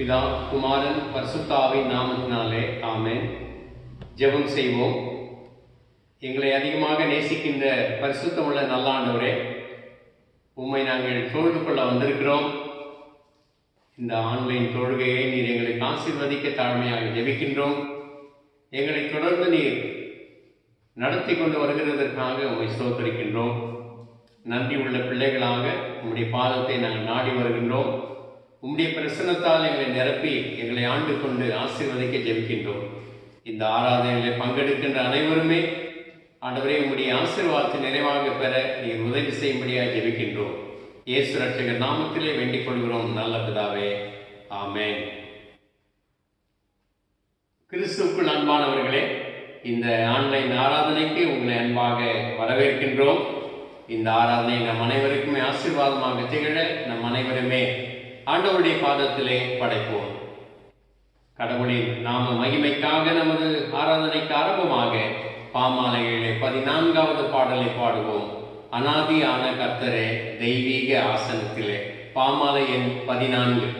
பிதா குமாரன் பரிசுத்தாவின் நாமத்தினாலே ஆமென். ஜெபம் செய்வோம். எங்களை அதிகமாக நேசிக்கின்ற பரிசுத்தமுள்ள நல்லாண்டவரே, உம்மை நாங்கள் தொழுது கொள்ள வந்திருக்கிறோம். இந்த ஆன்லைன் தொழுகையை நீர் எங்களுக்கு ஆசீர்வதிக்க தாழ்மையாக ஜெபிக்கின்றோம். எங்களை தொடர்ந்து நீர் நடத்தி கொண்டு வருகிறதற்காக உம்மை ஸ்தோத்திரிக்கின்றோம். நன்றி உள்ள பிள்ளைகளாக உம்முடைய பாதத்தை நாங்கள் நாடி வருகின்றோம். உம்முடைய பிரசன்னத்தால் எங்களை நிரப்பி எங்களை ஆண்டு கொண்டு ஆசீர்வதிக்க ஜெபிக்கின்றோம். இந்த ஆராதனையில் பங்கெடுக்கின்ற அனைவருமே ஆண்டவரே உம்முடைய ஆசீர்வாதத்தை நிறைவாக பெற நீர் உதவி செய்யும்படியாக ஜெபிக்கின்றோம். இயேசு ரட்சகர் நாமத்திலே வேண்டிக் கொள்கிறோம் நல்ல பிதாவே, ஆமென். கிறிஸ்துவுக்குள் அன்பானவர்களே, இந்த ஆன்லைன் ஆராதனைக்கு உங்களை அன்பாக வரவேற்கின்றோம். இந்த ஆராதனை நம் அனைவருக்குமே ஆசீர்வாதமாக திகழ நம் அனைவருமே ஆண்டவருடைய பாதத்திலே படைப்போம். கடவுளின் நாம மகிமைக்காக நமது ஆராதனைக்கு ஆரம்பமாக பாமாலையிலே 14வது பாடலை பாடுவோம். அனாதியான கர்த்தரே தெய்வீக ஆசனத்திலே. பாமாலை எண் 14.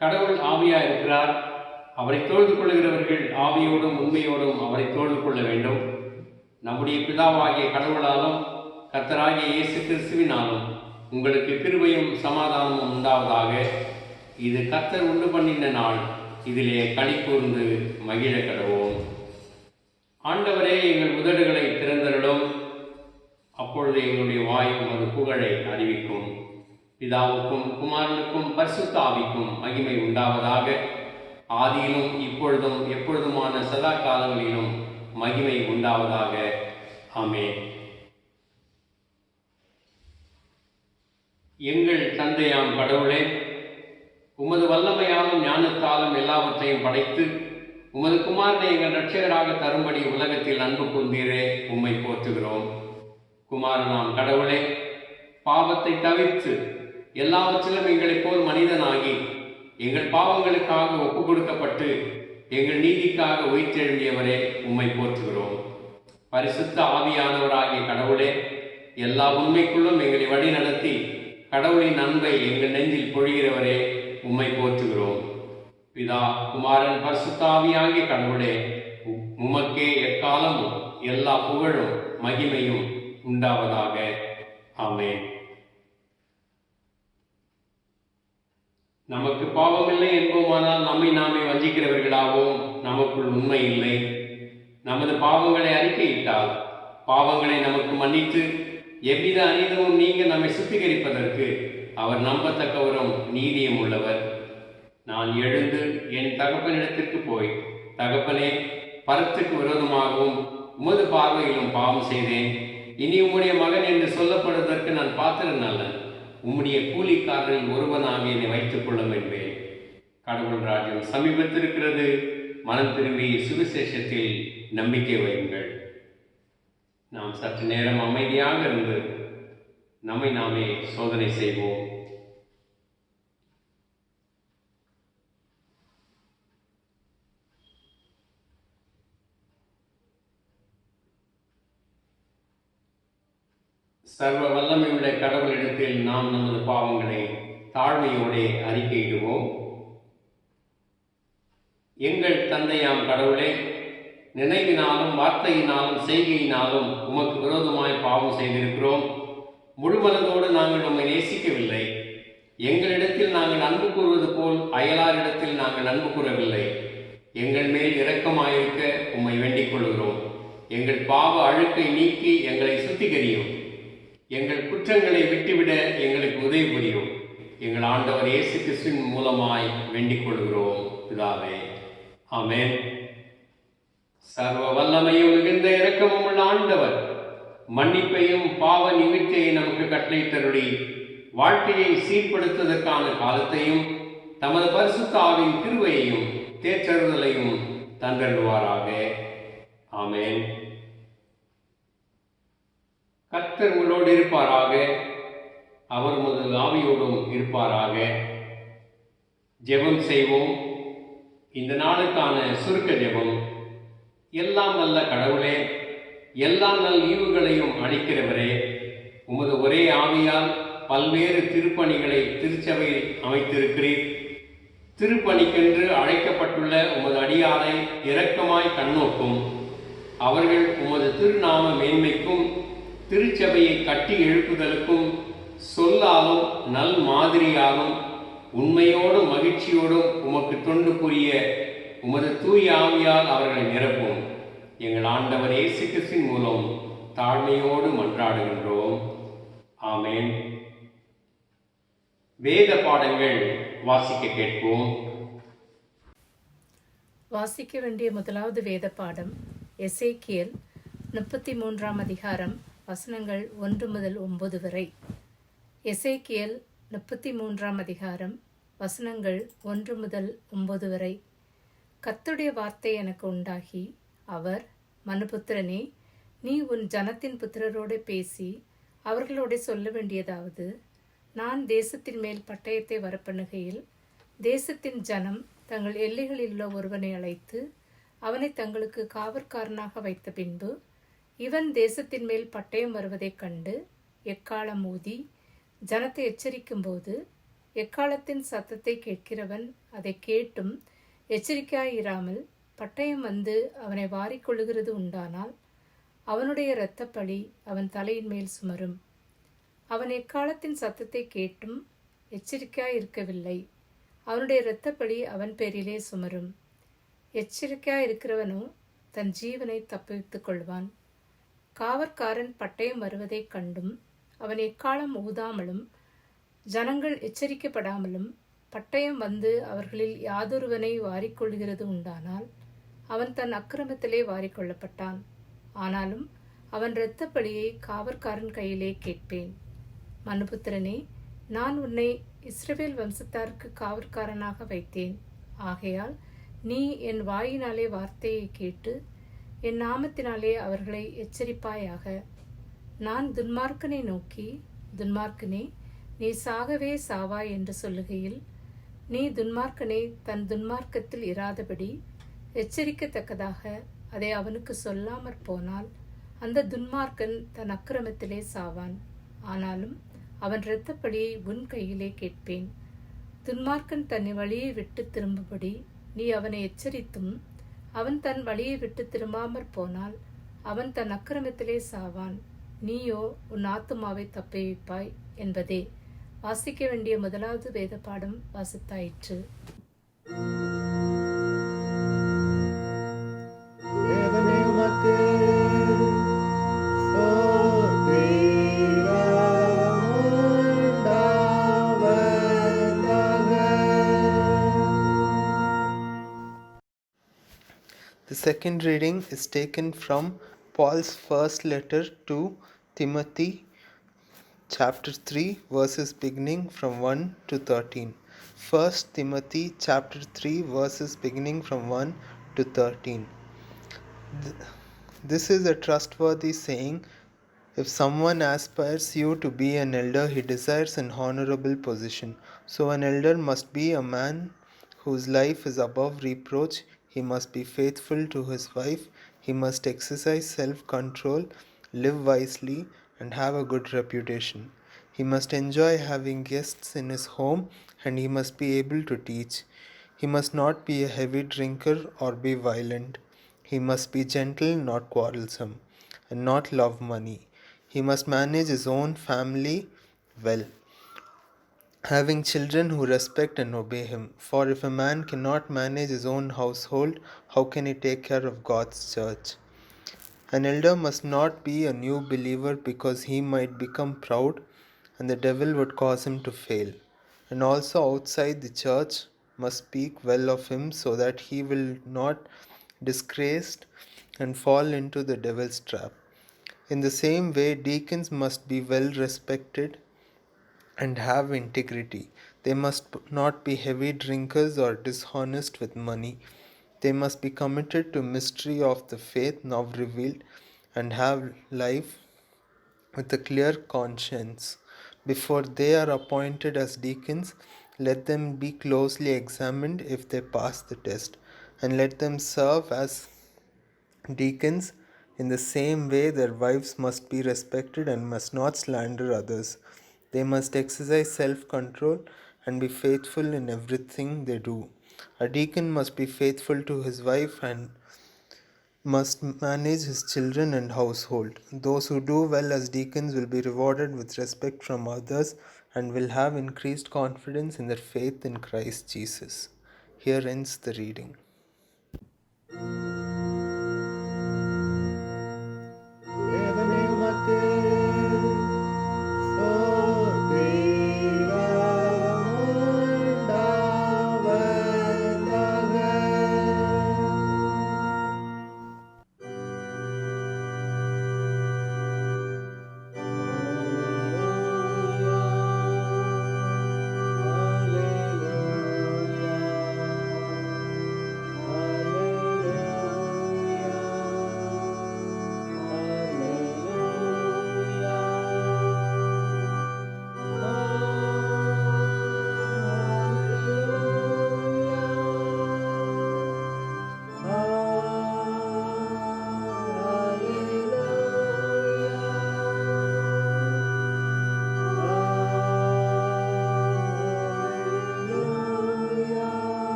கடவுள் ஆவியா இருக்கிறார். அவரை தொழுது கொள்கிறவர்கள் ஆவியோடும் உண்மையோடும் அவரை தொழுது கொள்ள வேண்டும். நம்முடைய பிதாவாகிய கடவுளாலும் கர்த்தராகிய இயேசு கிறிஸ்துவினாலும் உங்களுக்கு கிருபையும் சமாதானமும் உண்டாவதாக. இது கர்த்தர் உண்டு பண்ணின நாள், இதிலே களி கூர்ந்து மகிழ கடவோம். ஆண்டவரே, எங்கள் உதடுகளை திறந்தருளும், அப்பொழுது எங்களுடைய வாய் உமது புகழை அறிவிக்கும். பிதாவுக்கும் குமாரனுக்கும் பரிசுத்த ஆவிக்கும் மகிமை உண்டாவதாக. ஆதியிலும் இப்பொழுதும் எப்பொழுதுமான சதா காலங்களிலும் மகிமை உண்டாவதாக. ஆமென். எங்கள் தந்தையாம் கடவுளே, உமது வல்லமையாலும் ஞானத்தாலும் எல்லாவற்றையும் படைத்து உமது குமாரனை எங்கள் இரட்சகராக தரும்படி உலகத்தில் அன்பு கொண்டீரே, உம்மை போற்றுகிறோம். குமாரனாம் கடவுளே, பாவத்தை தவிர்த்து எல்லாவற்றிலும் எங்களைப் போல் மனிதனாகி எங்கள் பாவங்களுக்காக ஒப்பு கொடுக்கப்பட்டு எங்கள் நீதிக்காக உயிர்த்தெழுந்தியவரே, உம்மை போற்றுகிறோம். பரிசுத்த ஆவியானவராகிய கடவுளே, எல்லா உண்மைக்குள்ளும் எங்களை வழி நடத்தி கடவுளின் அன்பை எங்கள் நெஞ்சில் பொழிகிறவரே, உம்மை போற்றுகிறோம். பிதா குமாரன் பரிசுத்த ஆவியாகிய கடவுளே, உமக்கே எக்காலமும் எல்லா புகழும் மகிமையும் உண்டாவதாக. ஆமென். நமக்கு பாவமில்லை என்போமானால் நம்மை நாமே வஞ்சிக்கிறவர்களாகவும் நமக்குள் உண்மை இல்லை. நமது பாவங்களை அறிக்கையிட்டால் பாவங்களை நமக்கு மன்னித்து எவ்வித அநீதமும் நீங்க நம்மை சுத்திகரிப்பதற்கு அவர் நம்பத்தக்கவரும் நீதியும் உள்ளவர். நான் எழுந்து என் தகப்பனிடத்திற்கு போய், தகப்பனே, பரத்துக்கு விரோதமாகவும் உமது பார்வையிலும் பாவம் செய்தேன். இனி உம்முடைய மகன் என்று சொல்லப்படுவதற்கு நான் பாத்திரன் அல்ல. உம்முடைய கூலிக்காரரில் ஒருவனாக என்னை வைத்துக் கொள்ளும் என்பேன். கடவுள் ராஜ்யம் சமீபத்திருக்கிறது. மனம் திரும்பி சுவிசேஷத்தில் நம்பிக்கை வையுங்கள். நாம் சற்று நேரம் அமைதியாக இருந்து நம்மை நாமே சோதனை செய்வோம். சர்வ வல்லமையுள்ள கடவுளிடத்தில் நாம் நமது பாவங்களை தாழ்மையோடு அறிக்கையிடுவோம். எங்கள் தந்தையாம் கடவுளே, நினைவினாலும் வார்த்தையினாலும் செய்கையினாலும் உமக்கு விரோதமாய் பாவம் செய்திருக்கிறோம். முழுமனதோடு நாங்கள் உம்மை நேசிக்கவில்லை. எங்களிடத்தில் நாங்கள் அன்பு கூறுவது போல் அயலாரிடத்தில் நாங்கள் அன்பு கூறவில்லை. எங்கள் மேல் இரக்கமாயிருக்க உம்மை வேண்டிக் கொள்கிறோம். எங்கள் பாவ அழுக்கை நீக்கி எங்களை சுத்திகரியும். எங்கள் குற்றங்களை விட்டுவிட எங்களுக்கு உதவி புரியும். எங்கள் ஆண்டவர் இயேசு கிறிஸ்துவின் மூலமாய் வேண்டிக் கொள்கிறோம் பிதாவே. ஆமென். சர்வ வல்லமையும் மிகுந்த இரக்கமும் உள்ள ஆண்டவர் மன்னிப்பையும் பாவ நிமிர்த்தியை நமக்கு கட்டளையிட்டருளி வாழ்க்கையை சீர்படுத்துவதற்கான காலத்தையும் தமது பரிசுத்த ஆவியின் கிருபையையும் தேற்றறுதலையும் தந்தருள்வாராக. ஆமென். கர்த்தர் உங்களோடு இருப்பாராக. அவர் உமது ஆவியோடும் இருப்பாராக. ஜெபம் செய்வோம். இந்த நாளுக்கான சுருக்க ஜெபம். எல்லாம் வல்ல கடவுளே, எல்லா நல் ஈவுகளையும் அளிக்கிறவரே, உமது ஒரே ஆவியால் பல்வேறு திருப்பணிகளை திருச்சபையில் அமைத்திருக்கிறீர். திருப்பணிக்கென்று அழைக்கப்பட்டுள்ள உமது அடியாரை இரக்கமாய் கண்ணோக்கும். அவர்கள் உமது திருநாம மேன்மைக்கும் திருச்சபையை கட்டி எழுப்புதலுக்கும் சொல்லாலும் நல் மாதிரியாலும் உண்மையோடும் மகிழ்ச்சியோடும் உமக்கு தொண்டு புரிய உமது தூய ஆவியால் அவர்களை நிரப்பும். எங்கள் ஆண்டவர் இயேசு கிறிஸ்துவின் மூலம் தாழ்மையோடு மன்றாடுகின்றோம். ஆமென். வேத பாடங்கள் வாசிக்க கேட்போம். வாசிக்க வேண்டிய முதலாவது வேத பாடம் எசேக்கியேல் 33ஆம் அதிகாரம், வசனங்கள் 1 முதல் 9 வரை. எசேக்கியேல் 33ஆம் அதிகாரம், வசனங்கள் 1 முதல் 9 வரை. கர்த்தருடைய வார்த்தை எனக்கு உண்டாகி, அவர், மனுபுத்திரனே, நீ உன் ஜனத்தின் புத்திரரோடு பேசி அவர்களோடு சொல்ல வேண்டியதாவது, நான் தேசத்தின் மேல் பட்டயத்தை வரப்பண்ணுகையில் தேசத்தின் ஜனம் தங்கள் எல்லைகளில் உள்ள ஒருவனை அழைத்து அவனை தங்களுக்கு காவற்காரனாக வைத்த பின்பு, இவன் தேசத்தின் மேல் பட்டயம் வருவதைக் கண்டு எக்காலம் ஊதி ஜனத்தை எச்சரிக்கும் போது, எக்காலத்தின் சத்தத்தை கேட்கிறவன் அதை கேட்டும் எச்சரிக்கையாயிராமல் பட்டயம் வந்து அவனை வாரிக்கொள்ளுகிறது உண்டானால், அவனுடைய இரத்தப்பழி அவன் தலையின் மேல் சுமரும். அவன் எக்காலத்தின் சத்தத்தை கேட்டும் எச்சரிக்கையாயிருக்கவில்லை. அவனுடைய இரத்தப்பழி அவன் பேரிலே சுமரும். எச்சரிக்கையாயிருக்கிறவனோ தன் ஜீவனை தப்பித்துக் கொள்வான். காவற்காரன் பட்டயம் வருவதைக் கண்டும் அவன் எக்காலம் ஊதாமலும் ஜனங்கள் எச்சரிக்கப்படாமலும் பட்டயம் வந்து அவர்களில் யாதொருவனை வாரிக்கொள்கிறது உண்டானால், அவன் தன் அக்கிரமத்திலே வாரிக்கொள்ளப்பட்டான். ஆனாலும் அவன் இரத்தப்பழியை காவற்காரன் கையிலே கேட்பேன். மனுபுத்திரனே, நான் உன்னை இஸ்ரவேல் வம்சத்தாருக்கு காவற்காரனாக வைத்தேன். ஆகையால் நீ என் வாயினாலே வார்த்தையை கேட்டு என் நாமத்தினாலே அவர்களை எச்சரிப்பாயாக. நான் துன்மார்க்கனை நோக்கி, துன்மார்க்கனே, நீ சாகவே சாவாய் என்று சொல்லுகையில், நீ துன்மார்க்கனை தன் துன்மார்க்கத்தில் இராதபடி எச்சரிக்கத்தக்கதாக அதை அவனுக்கு சொல்லாமற் போனால், அந்த துன்மார்க்கன் தன் அக்கிரமத்திலே சாவான். ஆனாலும் அவன் இரத்தப்பழியை உன் கையிலே கேட்பேன். துன்மார்க்கன் தன் வழியை விட்டு திரும்பும்படி நீ அவனை எச்சரித்தும், அவன் தன் வழியை விட்டு திரும்பாமற் போனால் அவன் தன் அக்கிரமத்திலே சாவான். நீயோ உன் ஆத்துமாவை தப்புவிப்பாய் என்பதே. வாசிக்க வேண்டிய முதலாவது வேத பாடம் வாசித்தாயிற்று. The second reading is taken from Paul's first letter to Timothy, chapter 3, verses beginning from 1 to 13. 1 Timothy, chapter 3, verses beginning from 1 to 13. This is a trustworthy saying. If someone aspires you to be an elder, he desires an honorable position. So an elder must be a man whose life is above reproach. He must be faithful to his wife. He must exercise self-control, live wisely, and have a good reputation. He must enjoy having guests in his home, and he must be able to teach. He must not be a heavy drinker or be violent. He must be gentle, not quarrelsome, and not love money. He must manage his own family well, having children who respect and obey him. For if a man cannot manage his own household, how can he take care of God's church? An elder must not be a new believer, because he might become proud and the devil would cause him to fail. And also outside the church must speak well of him, so that he will not disgraced and fall into the devil's trap. In the same way, deacons must be well respected and have integrity. They must not be heavy drinkers or dishonest with money. They must be committed to mystery of the faith now revealed, and have life with a clear conscience. Before they are appointed as deacons, let them be closely examined if they pass the test, and let them serve as deacons. In the same way, their wives must be respected and must not slander others. They must exercise self-control and be faithful in everything they do. A deacon must be faithful to his wife and must manage his children and household. Those who do well as deacons will be rewarded with respect from others and will have increased confidence in their faith in Christ Jesus. Here ends the reading.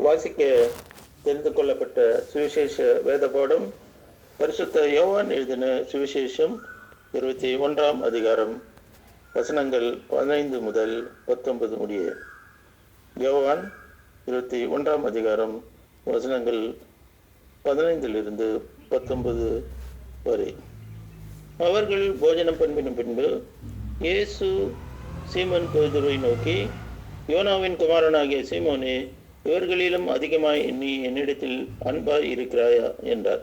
வாசிக்க தெரிந்து கொள்ளப்பட்ட சுவிசேஷ வேத பாடம் பரிசுத்த யோவான் எழுதின சுவிசேஷம் 21ஆம் அதிகாரம் வசனங்கள் 15 முதல் 19 முடிய. யோவான் 21ஆம் அதிகாரம் வசனங்கள் 15 19 வரை. அவர்கள் போஜனம் பண்ணின பின்பு இயேசு சீமோன் பேதுருவை நோக்கி, யோனாவின் குமாரனாகிய சீமோனே, இவர்களிலும் அதிகமாய் நீ என்னிடத்தில் அன்பாய் இருக்கிறாயா என்றார்.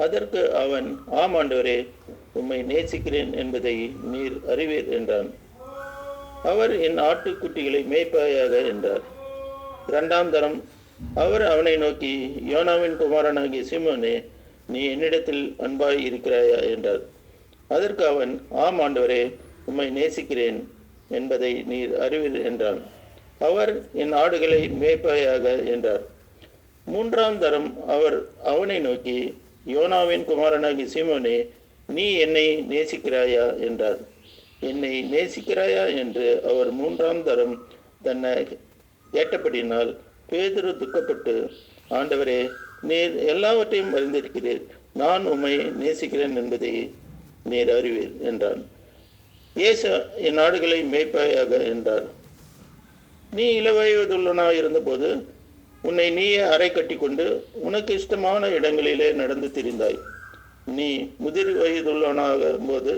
அதற்கு அவன், ஆம் ஆண்டவரே, உம்மை நேசிக்கிறேன் என்பதை நீர் அறிவீர் என்றான். அவர், என் ஆட்டுக்குட்டிகளை மேய்ப்பாயாக என்றார். 2ஆம் தரம் அவர் அவனை நோக்கி, யோனாவின் குமாரனாகிய சீமோனே, நீ என்னிடத்தில் அன்பாய் இருக்கிறாயா என்றார். அதற்கு அவன், ஆம் ஆண்டவரே, உம்மை நேசிக்கிறேன் என்பதை நீர் அறிவீர் என்றான். அவர், என் ஆடுகளை மேய்ப்பாயாக என்றார். 3ஆம் தரம் அவர் அவனை நோக்கி, யோனாவின் குமாரனாகி சீமோனே, நீ என்னை நேசிக்கிறாயா என்றார். என்னை நேசிக்கிறாயா என்று அவர் 3ஆம் தரம் தன்னை ஏற்றபடியினால் பேதுரு துக்கப்பட்டு, ஆண்டவரே, நீர் எல்லாவற்றையும் அறிந்திருக்கிறீர், நான் உம்மை நேசிக்கிறேன் என்பதை நீர் அறிவீர் என்றான். இயேசு, என் ஆடுகளை மேய்ப்பாயாக என்றார். நீ இளவயதுள்ளனாக இருந்தபோது உன்னை நீயே அறை கட்டி கொண்டு உனக்கு இஷ்டமான இடங்களிலே நடந்து திரிந்தாய். நீ முதிர் வயதுள்ளவனாக போது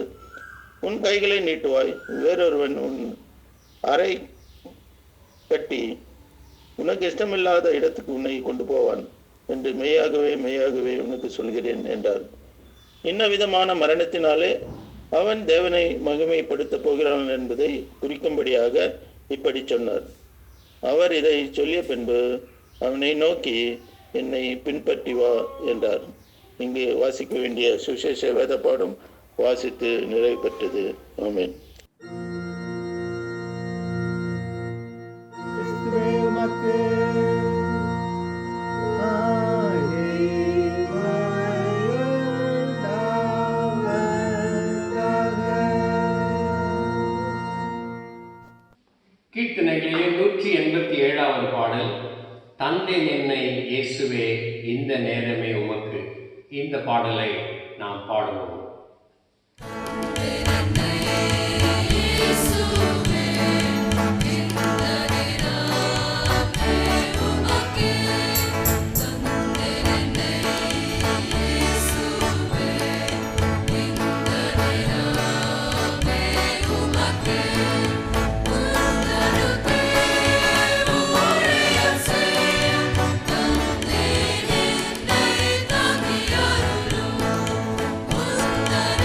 உன் கைகளை நீட்டுவாய், வேறொருவன் உன் அறை கட்டி உனக்கு இஷ்டமில்லாத இடத்துக்கு உன்னை கொண்டு போவான் என்று மெய்யாகவே மெய்யாகவே உனக்கு சொல்கிறேன் என்றார். இன்ன விதமான மரணத்தினாலே அவன் தேவனை மகிமைப்படுத்தப் போகிறான் என்பதை குறிக்கும்படியாக இப்படி சொன்னார். அவர் இதை சொல்லிய பின்பு அவனை நோக்கி, என்னை பின்பற்றி வா என்றார். இங்கு வாசிக்க வேண்டிய சுவிசேஷ வேத பாடம் வாசித்து நிறைவு பெற்றது. ஆமென். கீர்த்தனைகளிலே 187வது பாடல், தந்தேன் என்னை இயேசுவே இந்த நேரமே உமக்கு. இந்த பாடலை நாம் பாடுவோம்.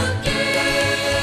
Thank you.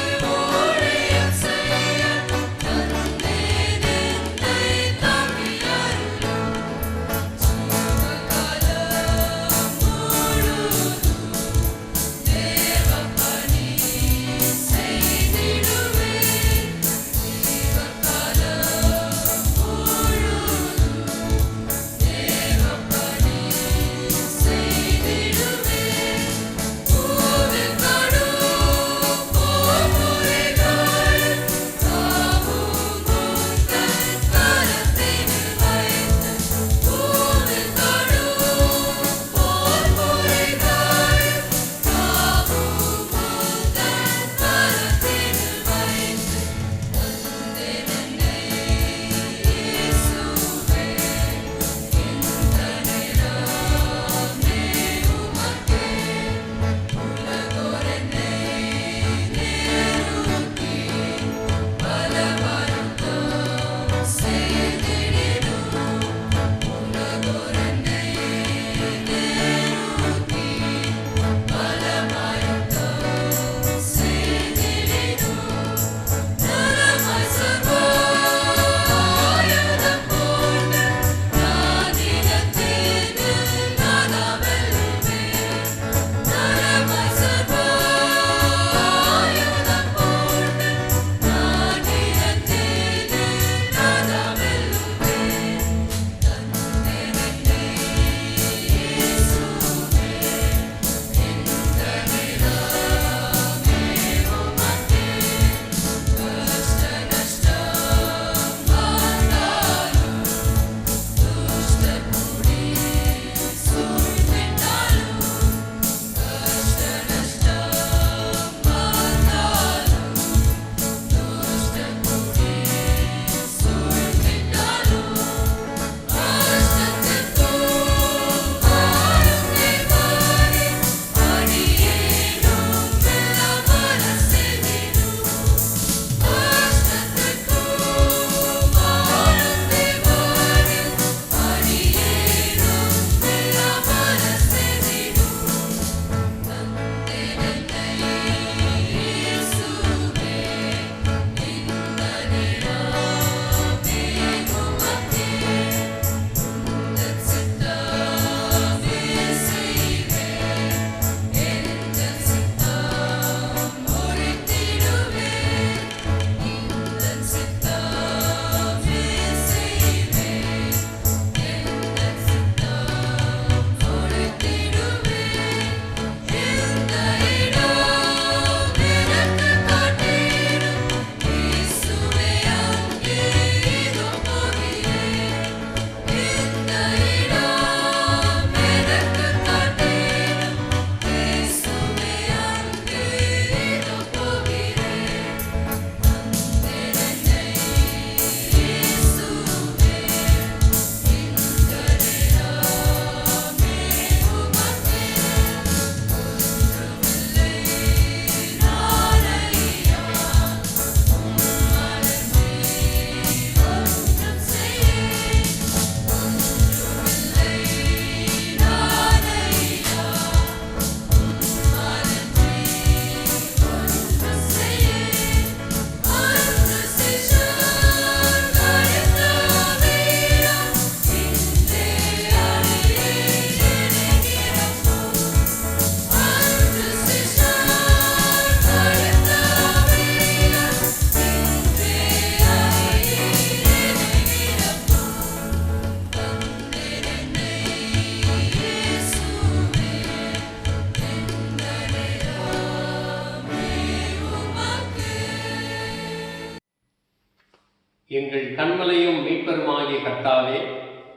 எங்கள் கண்மலையும் மீட்பருமாகிய கர்த்தாவே,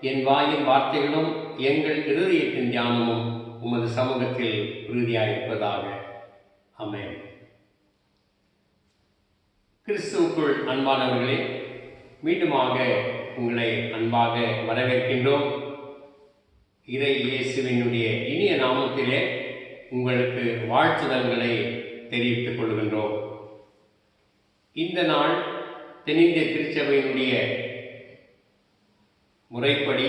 என் வாயின் வார்த்தைகளும் எங்கள் இருதயத்தின் தியானமும் உமது சமூகத்தில் உறுதியாயிருப்பதாக. ஆமென். கிறிஸ்துவுக்குள் அன்பானவர்களே, மீண்டுமாக உங்களை அன்பாக வரவேற்கின்றோம். இறை இயேசுவினுடைய இனிய நாமத்திலே உங்களுக்கு வாழ்த்துதல்களை தெரிவித்துக் கொள்கின்றோம். இந்த நாள் தென்னிந்திய திருச்சபையினுடைய முறைப்படி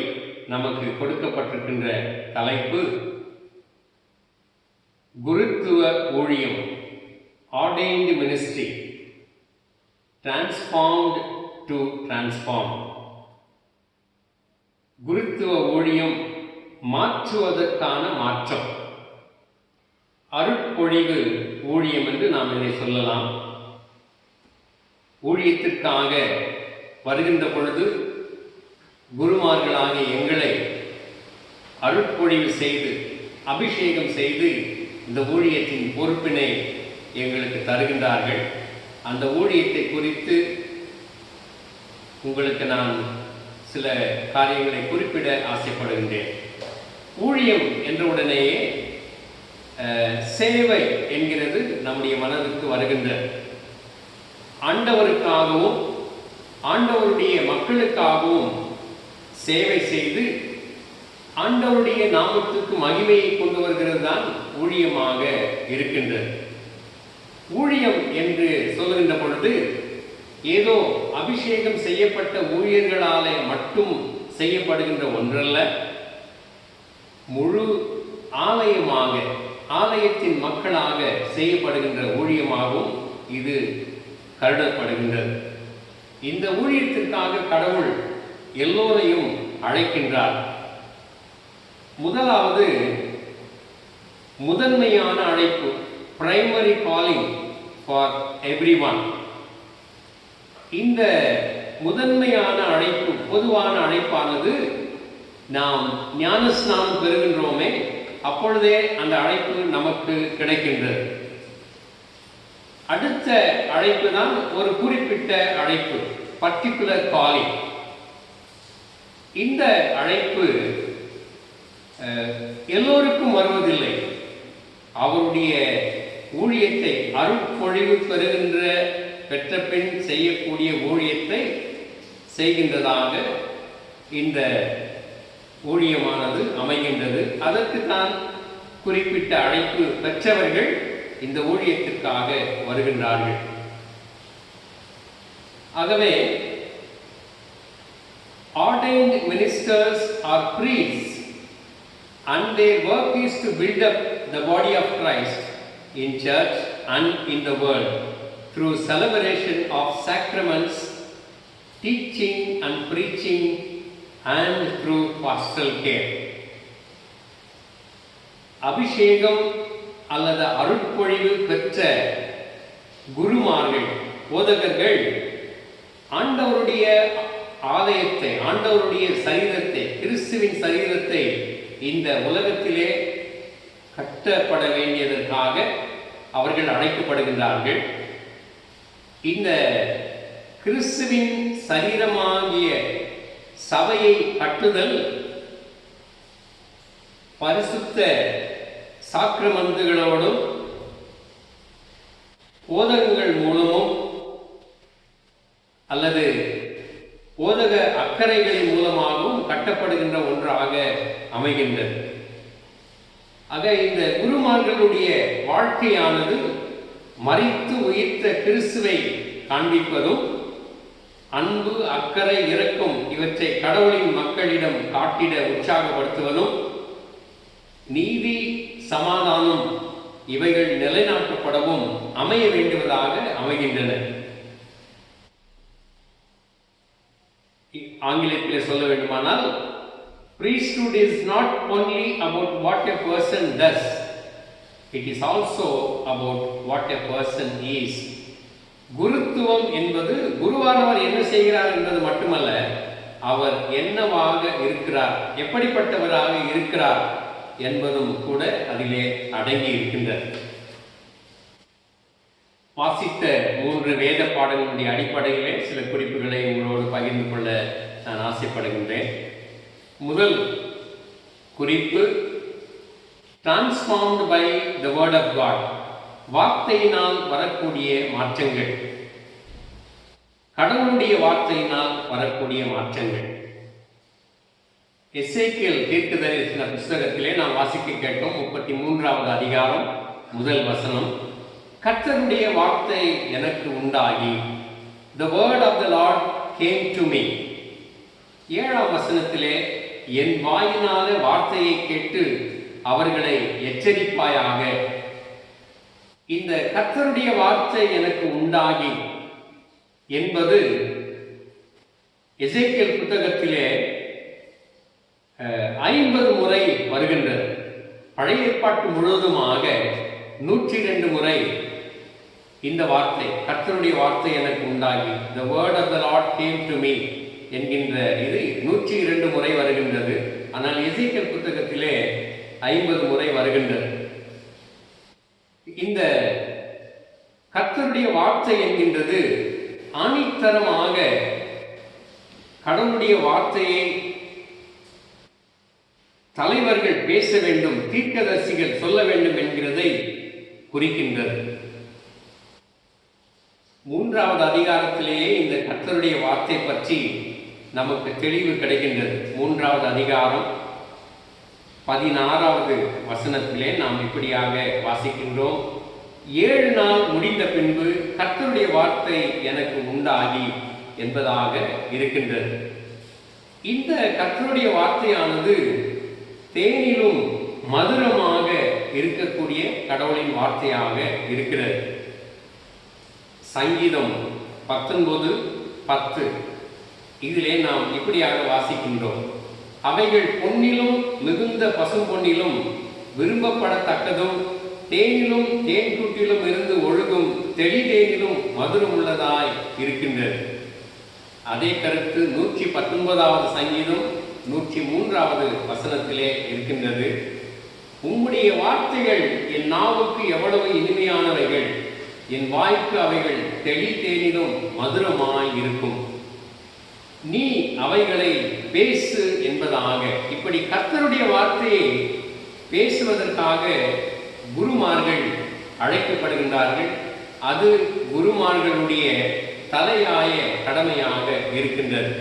நமக்கு கொடுக்கப்பட்டிருக்கின்ற தலைப்பு குருத்துவ ஊழியம், ஆர்டெயின்டு மினிஸ்ட்ரி, டிரான்ஸ்ஃபார்ம்டு டு டிரான்ஸ்ஃபார்ம். குருத்துவ ஊழியம் மாற்றுவதற்கான மாற்றம், அருட்பொழிவு ஊழியம் என்று நாம் இதை சொல்லலாம். ஊழியத்திற்காக வருகின்ற பொழுது குருமார்களாகிய எங்களை அருட்பொழிவு செய்து அபிஷேகம் செய்து இந்த ஊழியத்தின் பொறுப்பினை எங்களுக்கு தருகின்றார்கள். அந்த ஊழியத்தை குறித்து உங்களுக்கு நான் சில காரியங்களை குறிப்பிட ஆசைப்படுகின்றேன். ஊழியம் என்ற உடனேயே சேவை என்கிறது நம்முடைய மனதுக்கு வருகின்றது. ஆண்டவருக்காகவும் ஆண்டவருடைய மக்களுக்காகவும் சேவை செய்து ஆண்டவருடைய நாமத்துக்கு மகிமையை கொண்டு வருகிறது தான் ஊழியமாக இருக்கின்றது. ஊழியம் என்று சொல்லுகின்ற பொழுது ஏதோ அபிஷேகம் செய்யப்பட்ட ஊழியர்களாலே மட்டும் செய்யப்படுகின்ற ஒன்றல்ல, முழு ஆலயமாக, ஆலயத்தின் மக்களாக செய்யப்படுகின்ற ஊழியமாகவும் இது கருதப்படுகின்றது. இந்த ஊழியத்திற்காக கடவுள் எல்லோரையும் அழைக்கின்றார். முதலாவது முதன்மையான அழைப்பு, பிரைமரி காலிங் ஃபார் எவ்ரிஒன். இந்த முதன்மையான அழைப்பு, பொதுவான அழைப்பானது நாம் ஞானஸ்நானம் பெறுகின்றோமே அப்பொழுதே அந்த அழைப்பு நமக்கு கிடைக்கின்றது. அடுத்த அழைப்பு தான் ஒரு குறிப்பிட்ட அழைப்பு, பர்டிகுலர் காலிங். இந்த அழைப்பு எல்லோருக்கும் வருவதில்லை. அவருடைய ஊழியத்தை, அருட்பொழிவு பெற்ற பின் செய்யக்கூடிய ஊழியத்தை செய்கின்றதாக இந்த ஊழியமானது அமைகின்றது. அதற்கு தான் குறிப்பிட்ட அழைப்பு பெற்றவர்கள் இந்த ஊழியத்திற்காக வருகின்றார்கள். ஆகவே ordained ministers are priests and their work is to build up the body of Christ in church and in the world through celebration of sacraments, teaching and preaching, and through pastoral care. அபிஷேகம் அல்லது அருட்பொழிவு பெற்ற குருமார்கள், போதகர்கள் ஆண்டவருடைய ஆலயத்தை, ஆண்டவருடைய சரீரத்தை, கிறிஸ்துவின் சரீரத்தை இந்த உலகத்திலே கட்டப்பட வேண்டியதற்காக அவர்கள் அழைக்கப்படுகின்றார்கள். இந்த கிறிஸ்துவின் சரீரமாகிய சபையை கட்டுதல் பரிசுத்த சாக்கிரமந்துகளோடும் போதகங்கள் மூலமும் அல்லது போதக அக்கறைகளின் மூலமாகவும் கட்டப்படுகின்ற ஒன்றாக அமைகின்றது. ஆக இந்த குருமார்களுடைய வாழ்க்கையானது மரித்து உயிர்த்த கிறிஸ்துவை காண்பிப்பதும், அன்பு, அக்கறை, இரக்கம் இவற்றை கடவுளின் மக்களிடம் காட்டிட உற்சாகப்படுத்துவதும், நீதி, சமாதானம் இவைகள் நிலைநாட்டப்படவும் அமைய வேண்டுவதாக அமைகின்றன. ஆங்கிலத்தில் சொல்ல வேண்டுமானால், priesthood is not only about what a person does, it is also about what a person is. குருத்துவம் என்பது குருவானவர் என்ன செய்கிறார் என்பது மட்டுமல்ல, அவர் என்னவாக இருக்கிறார், எப்படிப்பட்டவராக இருக்கிறார் என்பதும் கூட அதிலே அடங்கி இருக்கின்றது. வாசித்த 3 வேத பாடங்களுடைய அடிப்படையிலே சில குறிப்புகளை உங்களோடு பகிர்ந்து கொள்ள நான் ஆசைப்படுகின்றேன். முதல் குறிப்பு, transformed by the word of God. வார்த்தையினால் வரக்கூடிய மாற்றங்கள், கடவுளுடைய வார்த்தையினால் வரக்கூடிய மாற்றங்கள். எசேக்கியேல் தீர்க்கதரிசன புஸ்தகத்திலே நாம் வாசிக்க கேட்டோம். 33வது அதிகாரம் முதல் வசனம், கர்த்தருடைய வார்த்தை எனக்கு உண்டாகி, the word of the Lord came to me. 7ஆம் வசனத்திலே, என் வாயினால வார்த்தையை கேட்டு அவர்களை எச்சரிப்பாயாக. இந்த கர்த்தருடைய வார்த்தை எனக்கு உண்டாகி என்பது எசேக்கியேல் புத்தகத்திலே 50 முறை வருகின்றது. பழைய ஏற்பாட்டு முழுவதுமாக 102 முறை இந்த வார்த்தை, கர்த்தருடைய வார்த்தை எனக்கு உண்டாகி, the word of the Lord came to me என்கின்ற இது 102 முறை வருகின்றது. ஆனால் எசேக்கியேல் புத்தகத்திலே 50 முறை வருகின்றது. இந்த கர்த்தருடைய வார்த்தை என்கின்றது ஆணித்தரமாக கடவுளுடைய வார்த்தையை தலைவர்கள் பேச வேண்டும், தீர்க்கதரிசிகள் சொல்ல வேண்டும் என்கிறதை குறிக்கின்றது. 3வது அதிகாரத்திலேயே இந்த கர்த்தருடைய வார்த்தை பற்றி நமக்கு தெளிவு கிடைக்கின்றது. 3வது அதிகாரம் 16வது வசனத்திலே நாம் இப்படியாக வாசிக்கின்றோம், 7 நாள் முடிந்த பின்பு கர்த்தருடைய வார்த்தை எனக்கு உண்டாகி என்பதாக இருக்கின்றது. இந்த கர்த்தருடைய வார்த்தையானது தேனிலும் மதுரமாக இருக்கக்கூடிய கடவுளின் வார்த்தையாக இருக்கிறது. சங்கீதம் 19:10 இதிலே நாம் இப்படியாக வாசிக்கின்றோம், அவைகள் பொன்னிலும் மிகுந்த பசும் பொன்னிலும் விரும்பப்படத்தக்கதும் தேனிலும் தேன் கூட்டிலும் இருந்து ஒழுகும் தெளிதேனிலும் மதுரம் உள்ளதாய் இருக்கின்றது. அதே கருத்து 119வது சங்கீதம் 103வது வசனத்திலே இருக்கின்றது, உம்முடைய வார்த்தைகள் என் நாவுக்கு எவ்வளவு இனிமையானவைகள், என் வாய்க்கு அவைகள் தெளிதேனிலும் மதுரமாய் இருக்கும், நீ அவைகளை பேசு என்பதாக. இப்படி கர்த்தருடைய வார்த்தையை பேசுவதற்காக குருமார்கள் அழைக்கப்படுகின்றார்கள். அது குருமார்களுடைய தலையாய கடமையாக இருக்கின்றது.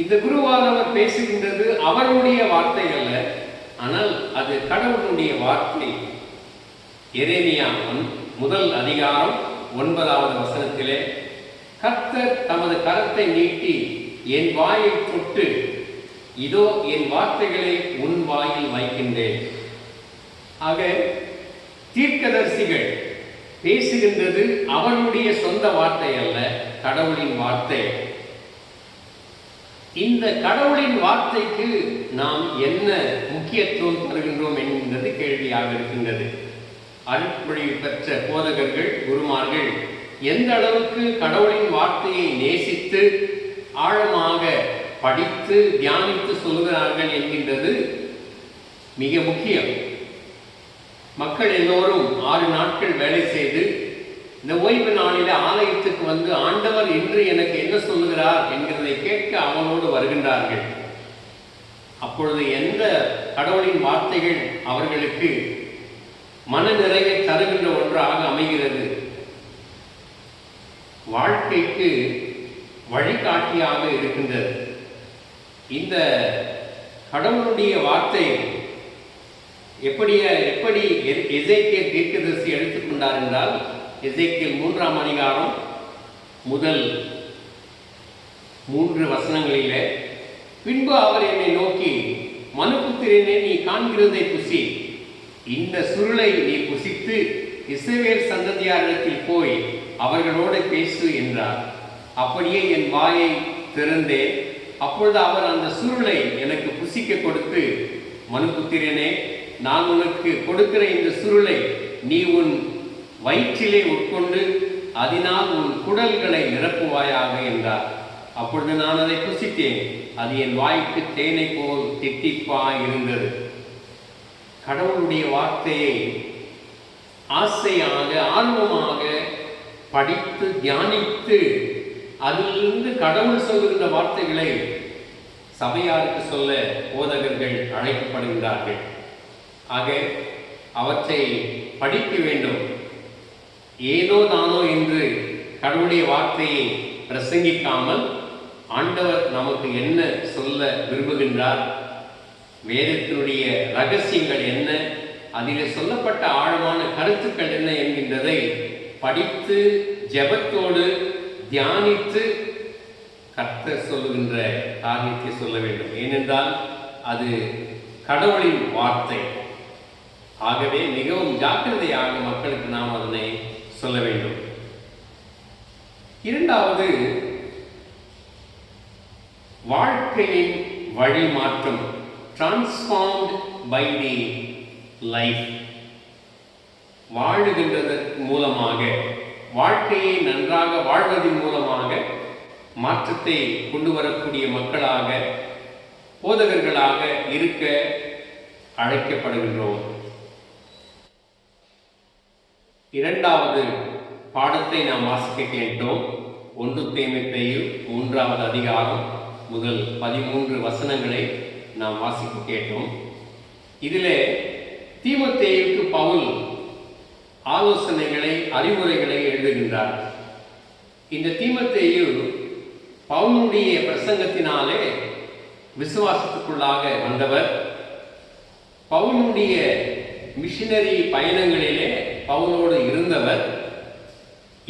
இந்த குருவானவர் பேசுகின்றது அவருடைய வார்த்தை அல்ல, ஆனால் அது கடவுளுடைய வார்த்தை. எரேமியா 1 அதிகாரம் 9வது வசனத்திலே, கர்த்தர் தமது கரத்தை நீட்டி என் வாயை தொட்டு, இதோ என் வார்த்தைகளை உன் வாயில் வைக்கின்றேன். ஆக தீர்க்கதரிசிகள் பேசுகின்றது அவருடைய சொந்த வார்த்தை அல்ல, கடவுளின் வார்த்தை. இந்த கடவுளின் வார்த்தைக்கு நாம் என்ன முக்கியத்துவம் தருகின்றோம் என்கின்றது கேள்வியாக இருக்கின்றது. அருட்மொழி பெற்ற போதகர்கள், குருமார்கள் எந்த அளவுக்கு கடவுளின் வார்த்தையை நேசித்து ஆழமாக படித்து தியானித்து சொல்கிறார்கள் என்கின்றது மிக முக்கியம். மக்கள் எல்லோரும் 6 நாட்கள் வேலை செய்து இந்த ஓய்வு நாளில ஆலயத்துக்கு வந்து ஆண்டவர் இன்று எனக்கு என்ன சொல்லுகிறார் என்கிறதை கேட்க அவனோடு வருகின்றார்கள். அப்பொழுது எந்த கடவுளின் வார்த்தைகள் அவர்களுக்கு மன நிறைவை தருகின்ற ஒன்றாக அமைகிறது, வாழ்க்கைக்கு வழிகாட்டியாக இருக்கின்றது. இந்த கடவுளுடைய வார்த்தை எப்படி எசேக்கியேல் தீர்க்கதரிசி எடுத்துக்கொண்டார் என்றால், எசேக்கியேல் 3ஆம் அதிகாரம் முதல் 3 வசனங்களிலே, பின்பு அவர் என்னை நோக்கி, மனுபுத்திரனே, நீ காண்கிறதை புசி, இந்த சுருளை நீ புசித்து இஸ்ரவேல் சந்ததியாரிடத்தில் போய் அவர்களோடு பேசு என்றார். அப்படியே என் வாயை திறந்தேன். அப்பொழுது அவர் அந்த சுருளை எனக்கு புசிக்க கொடுத்து, மனுபுத்திரனே, நான் உனக்கு கொடுக்கிற இந்த சுருளை நீ உன் வயிற்றிலே உட்கொண்டு அதனால் உன் குடல்களை நிரப்புவாயாக என்றார். அப்பொழுது நான் அதை புசித்தேன். அது என் வாய்க்கு தேனை போல் தித்திப்பாய் இருந்தது. கடவுளுடைய வார்த்தையை ஆசையாக ஆர்வமாக படித்து தியானித்து அதிலிருந்து கடவுள் சொல்லுகின்ற வார்த்தைகளை சபையாருக்கு சொல்ல போதகர்கள் அழைக்கப்படுகிறார்கள். ஆக அவற்றை படிக்க வேண்டும். ஏதோ தானோ என்று கடவுளுடைய வார்த்தையை பிரசங்கிக்காமல் ஆண்டவர் நமக்கு என்ன சொல்ல விரும்புகின்றார், வேதத்தினுடைய ரகசியங்கள் என்ன, அதிலே சொல்லப்பட்ட ஆழமான கருத்துக்கள் என்ன என்கின்றதை படித்து ஜெபத்தோடு தியானித்து கர்த்தர் சொல்லுகின்ற காரியத்தை சொல்ல வேண்டும். ஏனென்றால் அது கடவுளின் வார்த்தை. ஆகவே மிகவும் ஜாக்கிரதையாக மக்களுக்கு நாம் அதனை சொல்ல வேண்டும். இரண்டாவது, வாழ்க்கையின் வழி மாற்றம், டிரான்ஸ்ஃபார்ம்ட் பை தி லைஃப். வாழுகின்றதற்கு மூலமாக, வாழ்க்கையை நன்றாக வாழ்வதன் மூலமாக மாற்றத்தை கொண்டு வரக்கூடிய மக்களாக, போதகர்களாக இருக்க அழைக்கப்படுகின்றோம். இரண்டாவது பாடத்தை நாம் வாசிக்க கேட்டோம். 1 தீமோத்தேயு 3வது அதிகாரம் முதல் 13 வசனங்களை நாம் வாசிக்க கேட்டோம். இதிலே தீமோத்தேயுக்கு பவுல் ஆலோசனைகளை, அறிவுரைகளை எழுதுகின்றார். இந்த தீமோத்தேயு பவுலுடைய பிரசங்கத்தினாலே விசுவாசத்துக்குள்ளாக வந்தவர். பவுலுடைய மிஷனரி பயணங்களிலே பவுலோடு இருந்தவர்.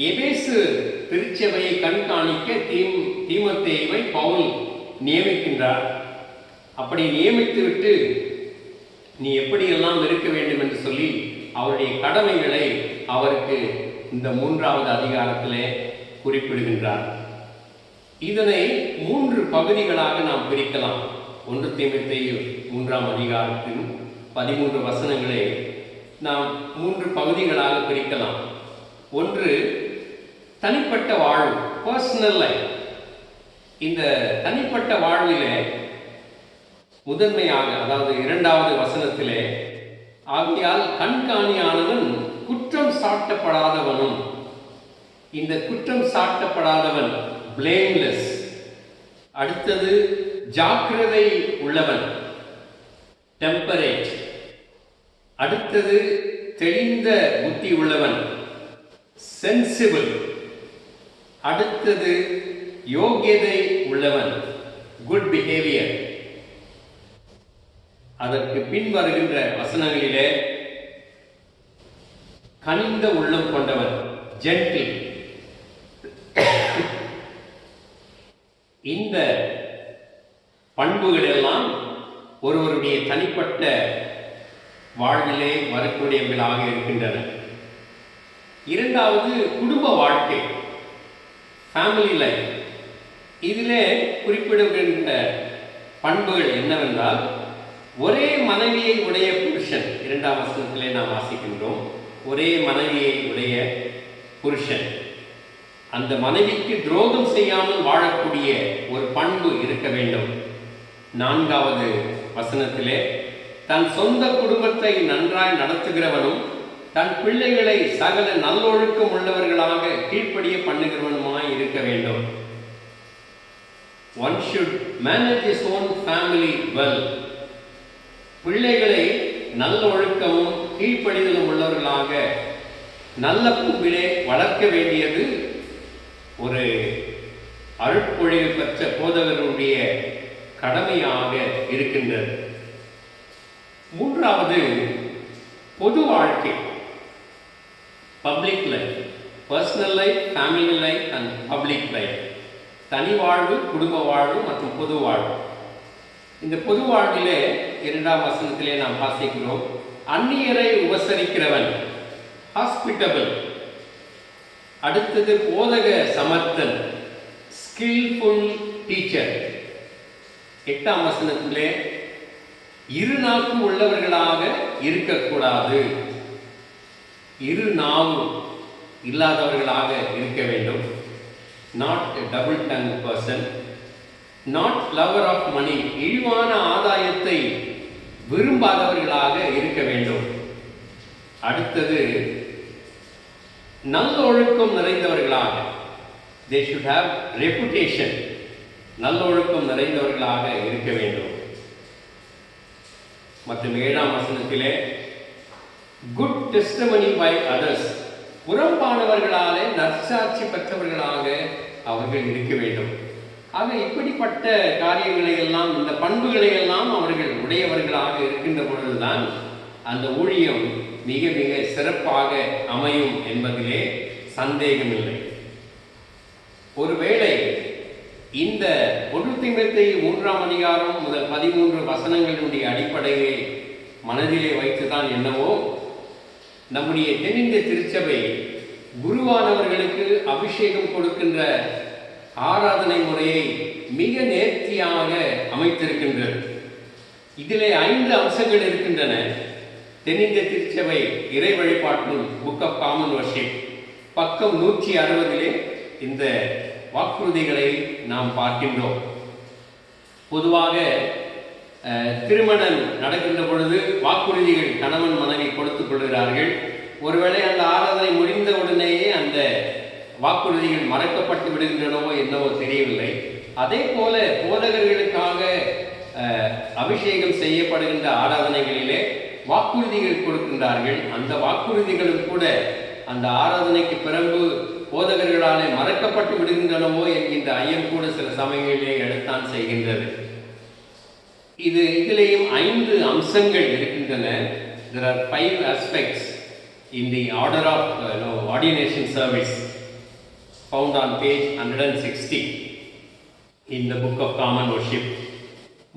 எபேசு திருச்சபையை கண்காணிக்க தீமோத்தேயுவை பவுல் நியமிக்கின்றார். அப்படி நியமித்துவிட்டு நீ எப்படியெல்லாம் இருக்க வேண்டும் என்று சொல்லி அவருடைய கடமைகளை அவருக்கு இந்த 3வது அதிகாரத்திலே குறிப்பிடுகின்றார். இதனை 3 பகுதிகளாக நாம் பிரிக்கலாம். 1 தீமோத்தேயு 3ஆம் அதிகாரத்தின் 13 வசனங்களை நாம் 3 பகுதிகளாக பிரிக்கலாம். ஒன்று, தனிப்பட்ட வாழ்வு, பர்சனல் லைஃப். இந்த தனிப்பட்ட வாழ்விலே முதன்மையாக, அதாவது 2வது வசனத்திலே, ஆகையால் கண்காணியானவன் குற்றம் சாட்டப்படாதவனும், இந்த குற்றம் சாட்டப்படாதவன் blameless. அடுத்தது, ஜாக்கிரதை உள்ளவன், temperate. அடுத்தது, தெளிந்த புத்தி உள்ளவன், sensible. அடுத்தது, யோகியதை உள்ளவன், good behavior. அதற்கு பின் வருகின்ற வசனங்களிலே கனிந்த உள்ளம் கொண்டவன், gentle. இந்த பண்புகள் எல்லாம் ஒருவருடைய தனிப்பட்ட வாழ்விலே வரக்கூடியவர்களாக இருக்கின்றன. இரண்டாவது, குடும்ப வாழ்க்கை, ஃபேமிலி லைஃப். இதிலே குறிப்பிடுகின்ற பண்புகள் என்னவென்றால், ஒரே மனைவியை உடைய புருஷன். 2ஆம் வசனத்திலே நாம் வாசிக்கின்றோம், ஒரே மனைவியை உடைய புருஷன். அந்த மனைவிக்கு துரோகம் செய்யாமல் வாழக்கூடிய ஒரு பண்பு இருக்க வேண்டும். 4வது வசனத்திலே, தன் சொந்த குடும்பத்தை நன்றாய் நடத்துகிறவனும் தன் பிள்ளைகளை சகல நல்லொழுக்கம் உள்ளவர்களாக கீழ்ப்படிய பண்ணுகிறவனுமாய் இருக்க வேண்டும். One should manage his own family well. பிள்ளைகளை நல்ல ஒழுக்கமும் கீழ்ப்படிதலும் உள்ளவர்களாக நல்ல பண்பிலே வளர்க்க வேண்டியது ஒரு அருட்பொழிவு பெற்ற போதகருடைய கடமையாக இருக்கின்றது. 3வது, பொது வாழ்க்கை, public life, personal life, family life and public life. தனி வாழ்வு, குடும்ப வாழ்வு மற்றும் பொது வாழ்வு. இந்த பொது வாழ்விலே 2ஆம் வசனத்திலே நாம் வாசிக்கிறோம், அந்நியரை உபசரிக்கிறவன், ஹாஸ்பிட்டபிள். அடுத்தது, போதக சமர்த்தன், ஸ்கில்ஃபுல் டீச்சர். 8ஆம் வசனத்திலே, இரு நாக்கு உள்ளவர்களாக இருக்கக்கூடாது, இரு நாவு இல்லாதவர்களாக இருக்க வேண்டும். Not double tongue person. Not lover of money, இழிவான ஆதாயத்தை விரும்பாதவர்களாக இருக்க வேண்டும். அடுத்தது, நல்லொழுக்கம் நிறைந்தவர்களாக, they should have reputation, நல்லொழுக்கம் நிறைந்தவர்களாக இருக்க வேண்டும். மற்றும் 7ஆம் வசனத்திலே good testimony by others, புறம்பானவர்களாலே நற்சாட்சி பெற்றவர்களாக அவர்கள் இருக்க வேண்டும். ஆக இப்படிப்பட்ட காரியங்களை எல்லாம், இந்த பண்புகளை எல்லாம் அவர்கள் உடையவர்களாக இருக்கின்ற பொழுதுதான் அந்த ஊழியம் மிக மிக சிறப்பாக அமையும் என்பதிலே சந்தேகமில்லை. ஒருவேளை இந்த 1 தீமோத்தேயு 3ஆம் அதிகாரம் முதல் 13 வசனங்களுடைய அடிப்படையை மனதிலே வைத்துதான் என்னவோ நம்முடைய தென்னிந்திய திருச்சபை குருவானவர்களுக்கு அபிஷேகம் கொடுக்கின்ற ஆராதனை முறையை மிக நேர்த்தியாக அமைத்திருக்கின்றது. இதிலே 5 அம்சங்கள் இருக்கின்றன. தென்னிந்திய திருச்சபை இறை வழிபாட்டு புக் ஆஃப் காமன் வர்ஷிப் பக்கம் 160 இந்த வாக்குறுதிகளை நாம் பார்க்கின்றோம். பொதுவாக திருமணம் நடக்கின்ற பொழுது வாக்குறுதிகள் கணவன் மனைவி கொடுத்துக் கொள்கிறார்கள். ஒருவேளை அந்த ஆராதனை முடிந்த உடனேயே அந்த வாக்குறுதிகள் மறக்கப்பட்டு விடுகின்றனவோ என்னவோ தெரியவில்லை. அதே போல போதகர்களுக்காக அபிஷேகம் செய்யப்படுகின்ற ஆராதனைகளிலே வாக்குறுதிகள் கொடுக்கின்றார்கள். அந்த வாக்குறுதிகளும் கூட அந்த ஆராதனைக்கு பிறகு போதகர்களாலே மறக்கப்பட்டு விடுகின்றனவோ என்கின்ற ஐயம் கூட சில சமயங்களிலே எடுத்தான் செய்கின்றது. இதிலேயும் 5 அம்சங்கள் இருக்கின்றன. There are 5 aspects in the order of ordination service found on page 160 in the book of common worship.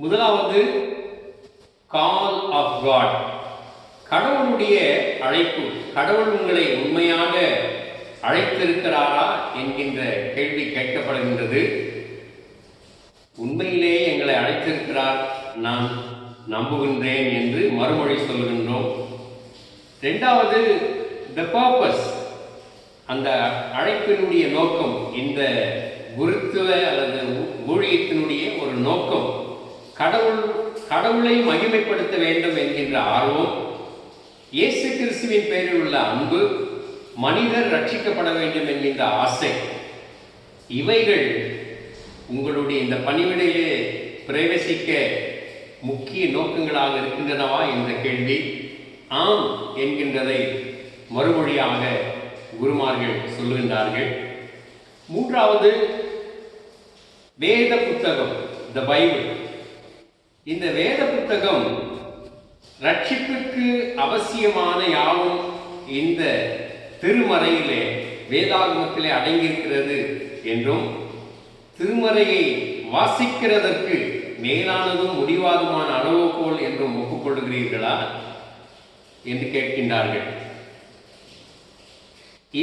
முதலாவது கால் ஆஃப் காட், கடவுளுடைய அழைப்பு. கடவுள் உங்களை உண்மையாக அழைத்திருக்கிறாரா என்கின்ற கேள்வி கேட்கப்படுகின்றது. உண்மையிலே எங்களை அழைத்திருக்கிறார், நான் நம்புகின்றேன் என்று மறுமொழி சொல்கின்றோம். 2வது the purpose, அந்த அழைப்பினுடைய நோக்கம், இந்த குருத்துவ அல்லது ஊழியத்தினுடைய ஒரு நோக்கம் கடவுளை மகிமைப்படுத்த வேண்டும் என்கின்ற ஆர்வம், இயேசு கிறிஸ்துவின் பெயரில் உள்ள அன்பு, மனிதர் ரட்சிக்கப்பட வேண்டும் என்கின்ற ஆசை. இவைகள் உங்களுடைய இந்த பணிவிடையிலே பிரவேசிக்க முக்கிய நோக்கங்களாக இருக்கின்றனவா என்ற கேள்வி ஆம் என்கின்றதை மறுமொழியாக குருமார்கள் சொல்லுகின்றார்கள். 3வது வேத புத்தகம், த பைபிள். இந்த வேத புத்தகம் ரட்சிப்புக்கு அவசியமான யாவும் இந்த திருமறையிலே வேதாகமத்திலே அடங்கியிருக்கிறது என்றும், திருமறையை வாசிக்கிறதற்கு மேலானதும் முடிவாதுமான அளவுகோல் என்றும் ஒப்புக்கொள்கிறீர்களா என்று கேட்கின்றார்கள்.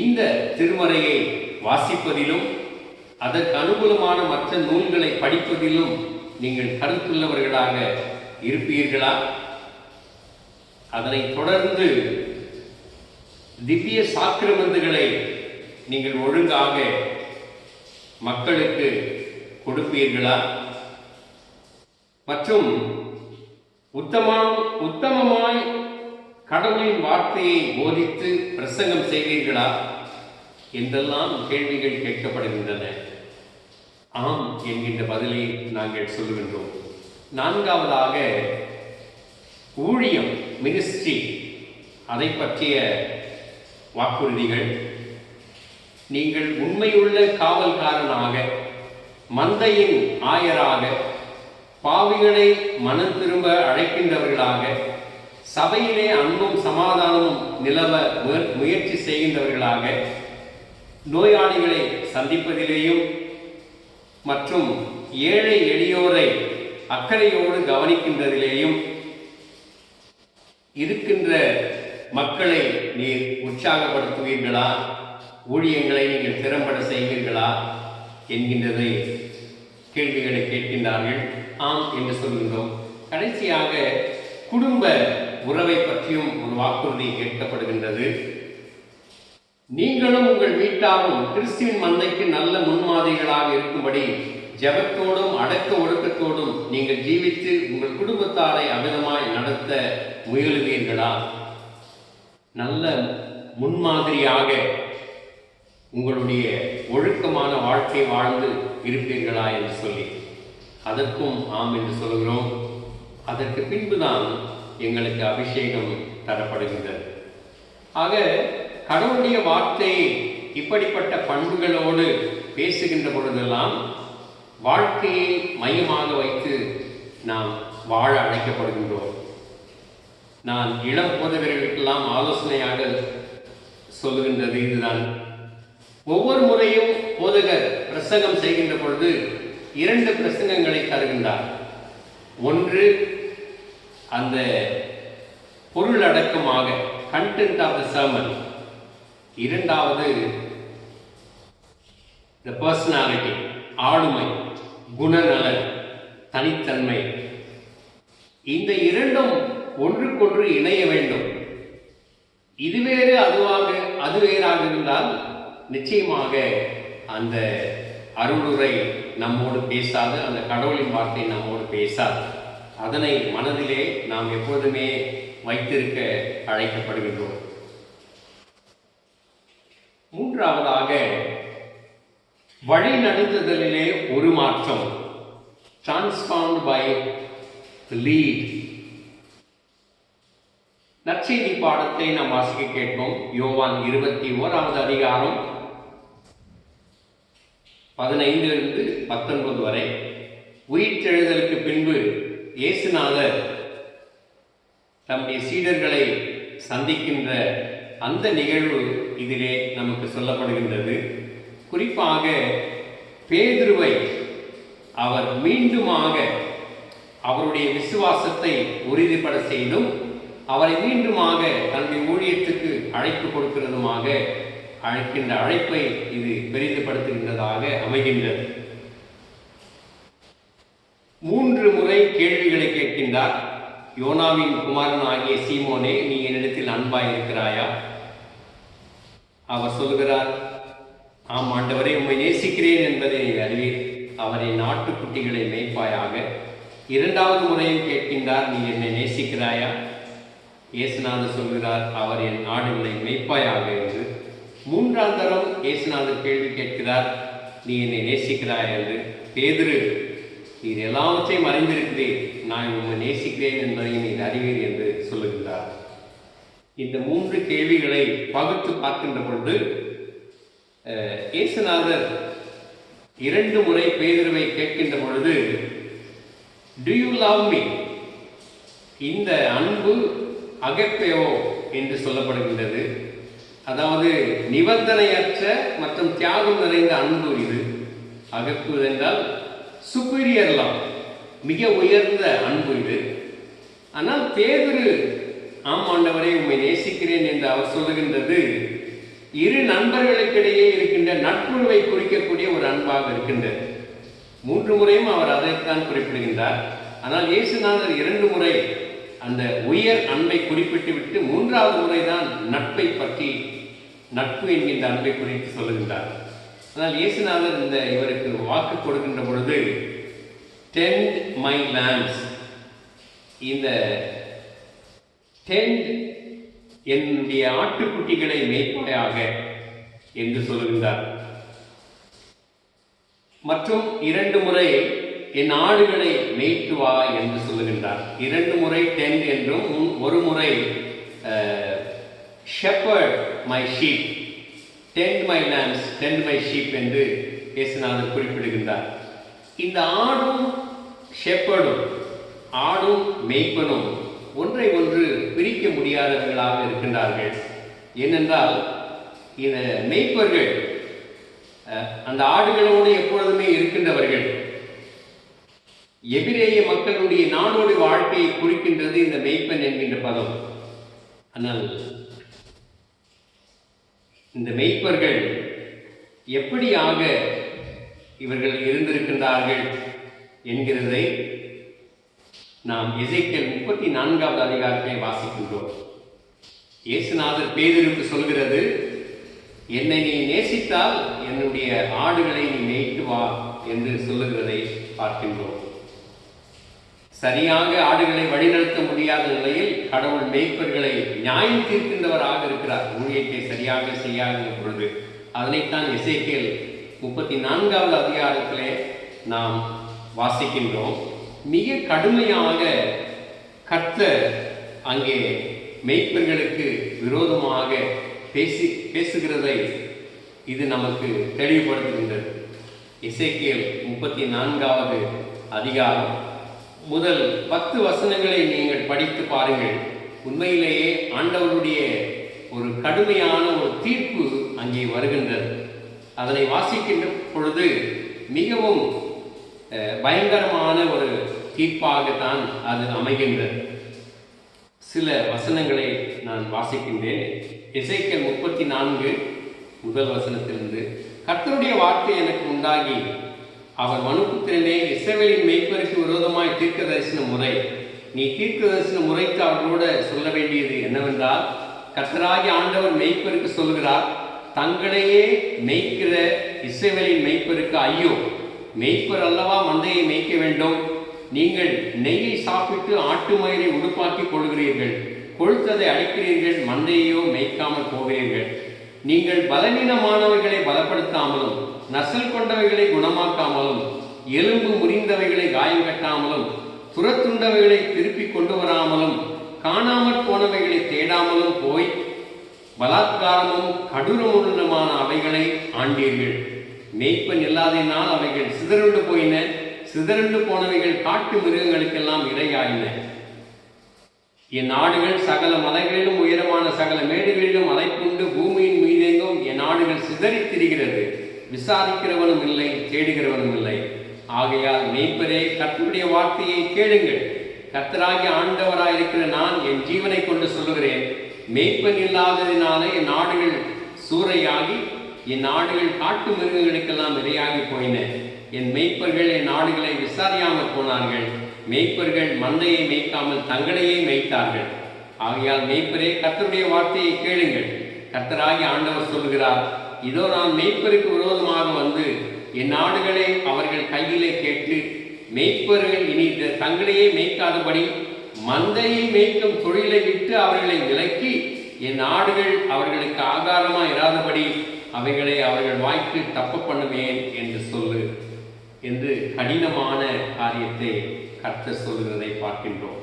இந்த திருமறையை வாசிப்பதிலும் அதற்கு அனுகூலமான மற்ற நூல்களை படிப்பதிலும் நீங்கள் கருத்துள்ளவர்களாக இருப்பீர்களா? அதனை தொடர்ந்து திவ்ய சாக்கிரமந்துகளை நீங்கள் ஒழுங்காக மக்களுக்கு கொடுப்பீர்களா? மற்றும் உத்தமமாய் கடவுளின் வார்த்தையை போதித்து பிரசங்கம் செய்வீர்களா என்றெல்லாம் கேள்விகள் கேட்கப்படுகின்றன. ஆம் என்கின்ற பதிலை நாங்கள் சொல்லுகின்றோம். 4வதாக ஊழியம், மினிஸ்ட்ரி, அதை பற்றிய வாக்குறுதிகள். நீங்கள் உண்மையுள்ள காவல்காரனாக, மந்தையின் ஆயராக, பாவிகளை மனம் திரும்ப அழைக்கின்றவர்களாக, சபையிலே அன்பும் சமாதானமும் நிலவ முயற்சி செய்கின்றவர்களாக, நோயாளிகளை சந்திப்பதிலேயும் மற்றும் ஏழை எளியோரை அக்கறையோடு கவனிக்கின்றதிலேயும் இருக்கின்ற மக்களை நீர் உற்சாகப்படுத்துவீர்களா? ஊழியங்களை நீங்கள் திறம்பட செய்வீர்களா என்கின்றதை கேள்விகளை கேட்கின்றார்கள். ஆம் என்று சொல்கின்றோம். கடைசியாக குடும்ப உறவை பற்றியும் ஒரு வாக்குறுதி கேட்கப்படுகின்றது. நீங்களும் உங்கள் வீட்டாரும் கிறிஸ்துவின் மந்தைக்கு நல்ல முன்மாதிரிகளாக இருக்கும்படி ஜெபத்தோடும் அடக்க ஒடுக்கத்தோடும் நீங்கள் ஜீவித்து உங்கள் குடும்பத்தாரை அமிதமாய் நடத்த முயலுவீர்களா? நல்ல முன்மாதிரியாக உங்களுடைய ஒழுக்கமான வாழ்க்கை வாழ்ந்து இருப்பீர்களா என்று சொல்லி அதற்கும் ஆம் என்று சொல்கிறோம். அதற்கு பின்புதான் எங்களுக்கு அபிஷேகம் தரப்படுகின்றது. ஆக கடவுளுடைய வார்த்தை இப்படிப்பட்ட பண்புகளோடு பேசுகின்ற பொழுதெல்லாம் வாழ்க்கையை மையமாக வைத்து நாம் வாழ அழைக்கப்படுகின்றோம். நான் இளம் போதகர்களுக்கெல்லாம் ஆலோசனையாக சொல்லுகின்றது இதுதான். ஒவ்வொரு முறையும் போதகர் பிரசங்கம் செய்கின்ற பொழுது 2 பிரசங்கங்களை தருகின்றார். ஒன்று அந்த பொருளடக்கமாக கண்டென்ட் ஆஃப் த சர்மன், இரண்டாவது த பர்சனாலிட்டி, ஆளுமை, குணநலன், தனித்தன்மை. இந்த இரண்டும் ஒன்றுக்கொன்று இணைய வேண்டும். இது வேறு அது வேறாக இருந்தால் நிச்சயமாக அந்த அருளுரை நம்மோடு பேசாது, அந்த கடவுளின் வார்த்தை நம்மோடு பேசாது. அதனை மனதிலே நாம் எப்போதுமே வைத்திருக்க அழைக்கப்படுகின்றோம். மூன்றாவதாக வழி நடத்துதலிலே ஒரு மாற்றம், transformed by the lead. நற்செய்தி பாடத்தை நாம் வாசிக்க கேட்போம். யோவான் 21வது அதிகாரம் 15 19 வரை. உயிர்த்தெழுதலுக்கு பின்பு இயேசுநாதர் தம்முடைய சீடர்களை சந்திக்கின்ற அந்த நிகழ்வு இதிலே நமக்கு சொல்லப்படுகின்றது. குறிப்பாக பேதுருவை அவர் மீண்டுமாக அவருடைய விசுவாசத்தை உறுதிப்பட செய்தும் அவரை மீண்டுமாக தன்னுடைய ஊழியத்துக்கு அழைப்பு கொடுக்கிறதுமாக அழைக்கின்ற அழைப்பை இது பெரிதுபடுத்துகின்றதாக அமைகின்றது. 3 முறை கேள்விகளை கேட்கின்றார். யோனாவின் குமாரன் ஆகிய சீமோனே, நீ என்னிடத்தில் அன்பாய் இருக்கிறாயா? அவர் சொல்கிறார், ஆம் ஆண்டவரே, உம்மை நேசிக்கிறேன் என்பதை நீ அறிவீர். அவரின் ஆட்டுக்குட்டிகளை மேய்ப்பாயாக. 2வது முறையும் கேட்கின்றார், நீ என்னை நேசிக்கிறாயா? இயேசுநாதர் சொல்கிறார், அவர் என் ஆடுகளை மேய்ப்பாயாக என்று. 3ஆம் தரம் இயேசுநாதர் கேள்வி கேட்கிறார், நீ என்னை நேசிக்கிறாய் என்று. பேதுரு, நீர் எல்லாவற்றையும் அறிந்திருக்கிறேன், நான் உம்மை நேசிக்கிறேன் என்பதை நீர் அறிவீர் என்று சொல்லுகின்றார். இந்த 3 கேள்விகளை பகுத்து பார்க்கின்ற பொழுது இயேசுநாதர் 2 முறை பேதுருவை கேட்கின்ற பொழுது, டு யூ லவ் மீ? இந்த அன்பு அகப்பேவோ என்று சொல்லப்படுகின்றது. அதாவது நிபந்தனையற்ற மற்றும் தியாகம் நிறைந்த அன்பு இது. அகப்பு என்றால் சுப்பீரியர் லவ், மிக உயர்ந்த அன்பு இது. ஆனால் பேதுரு, ஆம் ஆண்டவரே, உம்மை நேசிக்கிறேன் என்று அவர் சொல்லுகின்றது 2 நண்பர்களுக்கிடையே இருக்கின்ற நட்புறவை குறிக்கக்கூடிய ஒரு அன்பாக இருக்கின்றது. 3 முறையும் அவர் அதைத்தான் குறிப்பிடுகின்றார். ஆனால் இயேசுநாதர் 2 முறை அந்த உயர் அன்பை குறிப்பிட்டு விட்டு 3வது முறைதான் நட்பை பற்றி, நட்பு என்கின்ற அன்பை குறித்து சொல்லுகின்றார். ஆனால் இயேசுநாதர் இவருக்கு வாக்கு கொடுக்கின்ற பொழுது, டெண்ட் மை lamps, இந்த டெண்ட், என்னுடைய ஆட்டுக்குட்டிகளை மேய்ப்பாயாக என்று சொல்லுகின்றார். மற்றும் 2 முறை என் ஆடுகளை மேய்த்து வா என்று சொல்லுகின்றார். 2 முறை டெண்ட் என்றும் 1 முறை shepherd my sheep, tend my lambs, tend my sheep என்று இயேசுநாதர் குறிப்பிடுகின்றார். இந்த ஆடும் ஷெப்பர்டும், ஆடும் மேய்ப்பனும் ஒன்றை ஒன்று பிரிக்க முடியாதவர்களாக இருக்கின்றார்கள். ஏனென்றால் இந்த மேய்ப்பர்கள் அந்த ஆடுகளோடு எப்பொழுதுமே இருக்கின்றவர்கள். எபிரேய மக்களுடைய நாடோடி வாழ்க்கையை குறிக்கின்றது இந்த மேய்ப்பன் என்கின்ற பதம். ஆனால் இந்த மேய்ப்பர்கள் எப்படியாக இவர்கள் இருந்திருக்கின்றார்கள் என்கிறதை நாம் எசேக்கியேல் 34வது அதிகாரத்தை வாசிக்கின்றோம். இயேசுநாதர் பேதுருக்கு சொல்கிறது, என்னை நீ நேசித்தால் என்னுடைய ஆடுகளை நீ மேய்த்து வா என்று சொல்லுகிறதை பார்க்கின்றோம். சரியாக ஆடுகளை வழிநடத்த முடியாத நிலையில் கடவுள் மேய்ப்பர்களை நியாயம் தீர்க்கின்றவராக இருக்கிறார். ஊழியத்தை சரியாக செய்யாத பொழுது அதனைத்தான் எசேக்கியேல் 34வது அதிகாரத்திலே நாம் வாசிக்கின்றோம். மிக கடுமையாக கர்த்தர் அங்கே மெய்ப்பர்களுக்கு விரோதமாக பேசுகிறதை இது நமக்கு தெளிவுபடுத்துகின்றது. எசேக்கியேல் 34வது அதிகாரம் முதல் 10 வசனங்களை நீங்கள் படித்து பாருங்கள். உண்மையிலேயே ஆண்டவருடைய ஒரு கடுமையான ஒரு தீர்ப்பு அங்கே வருகின்றது. அதனை வாசிக்கின்ற பொழுது மிகவும் பயங்கரமான ஒரு தீர்ப்பாகத்தான் அது அமைகின்றது. சில வசனங்களை நான் வாசிக்கின்றேன். எசேக்கியேல் 34 முதல் வசனத்திலிருந்து, கர்த்தருடைய வார்த்தை எனக்கு உண்டாகி, அவர் மனுபுத்திரனே, இஸ்ரவேலின் மெய்ப்பருக்கு விரோதமாய் தீர்க்க தரிசன முறை. நீ தீர்க்க தரிசன முறைக்கு அவர்களோட சொல்ல வேண்டியது என்னவென்றால், கர்த்தராகி ஆண்டவர் மெய்ப்பருக்கு சொல்கிறார், தங்களையே மேய்க்கிற இஸ்ரவேலின் மெய்ப்பருக்கு ஐயோ, மெய்ப்பர் அல்லவா மந்தையை மேய்க்க வேண்டும். நீங்கள் நெய்யை சாப்பிட்டு ஆட்டு மயிரை உடுப்பாக்கி கொள்கிறீர்கள், கொழுத்ததை அடிக்கிறீர்கள், மந்தையோ மேய்க்காமல் போகிறீர்கள். நீங்கள் பலவீனமானவைகளை பலப்படுத்தாமலும், நசல் கொண்டவைகளை குணமாக்காமலும், எலும்பு முறிந்தவைகளை காயம் கட்டாமலும், துரத்துண்டவைகளை திருப்பி கொண்டு வராமலும், காணாமற் போனவைகளை தேடாமலும் போய் பலாத்காரமும் கடூரமுள்ளமான அவைகளை ஆண்டீர்கள். மேய்ப்பன் இல்லாததினால் அவைகள் சிதறுண்டு போயின. சிதறுண்டு போனவைகள் காட்டு மிருகங்களுக்கெல்லாம் இரையாயின. என் நாடுகள் சகல மலைகளிலும் உயரமான சகல மேடுகளிலும் அலைப்புண்டு பூமியின் மீதெங்கும் என் நாடுகள் சிதறித் திரிகிறது. விசாரிக்கிறவனும் இல்லை, தேடுகிறவனும் இல்லை. ஆகையால் மேய்ப்பரே, கர்த்தருடைய வார்த்தையை கேளுங்கள். கர்த்தராகிய ஆண்டவராயிருக்கிற நான் என் ஜீவனை கொண்டு சொல்லுகிறேன், மேய்ப்பன் இல்லாததினாலே என் நாடுகள் சூறையாகி என் நாடுகள் காட்டு மிருகங்களுக்கெல்லாம் இரையாகி போயின. என் மேய்ப்பர்கள் என் நாடுகளை விசாரியாமல் போனார்கள். மேய்ப்பர்கள் மந்தையை மேய்க்காமல் தங்களையே மேய்த்தார்கள். ஆகையால் மேய்ப்பரே, கர்த்தருடைய வார்த்தையை கேளுங்கள். கர்த்தராகிய ஆண்டவர் சொல்கிறார், இதோ நான் மேய்ப்பருக்கு விரோதமாக வந்து என் நாடுகளை அவர்கள் கையிலே கேட்டு, மேய்ப்பர்கள் இனி தங்களையே மேய்க்காதபடி மந்தையை மேய்க்கும் தொழிலை விட்டு அவர்களை விலக்கி, என் நாடுகள் அவர்களுக்கு ஆகாரமாக இராதபடி அவைகளை அவர்கள் வாய்க்கு தப்ப பண்ணுவேன் என்று சொல்லு என்று கடினமான காரியத்தை கர்த்தர் சொல்கிறதை பார்க்கின்றோம்.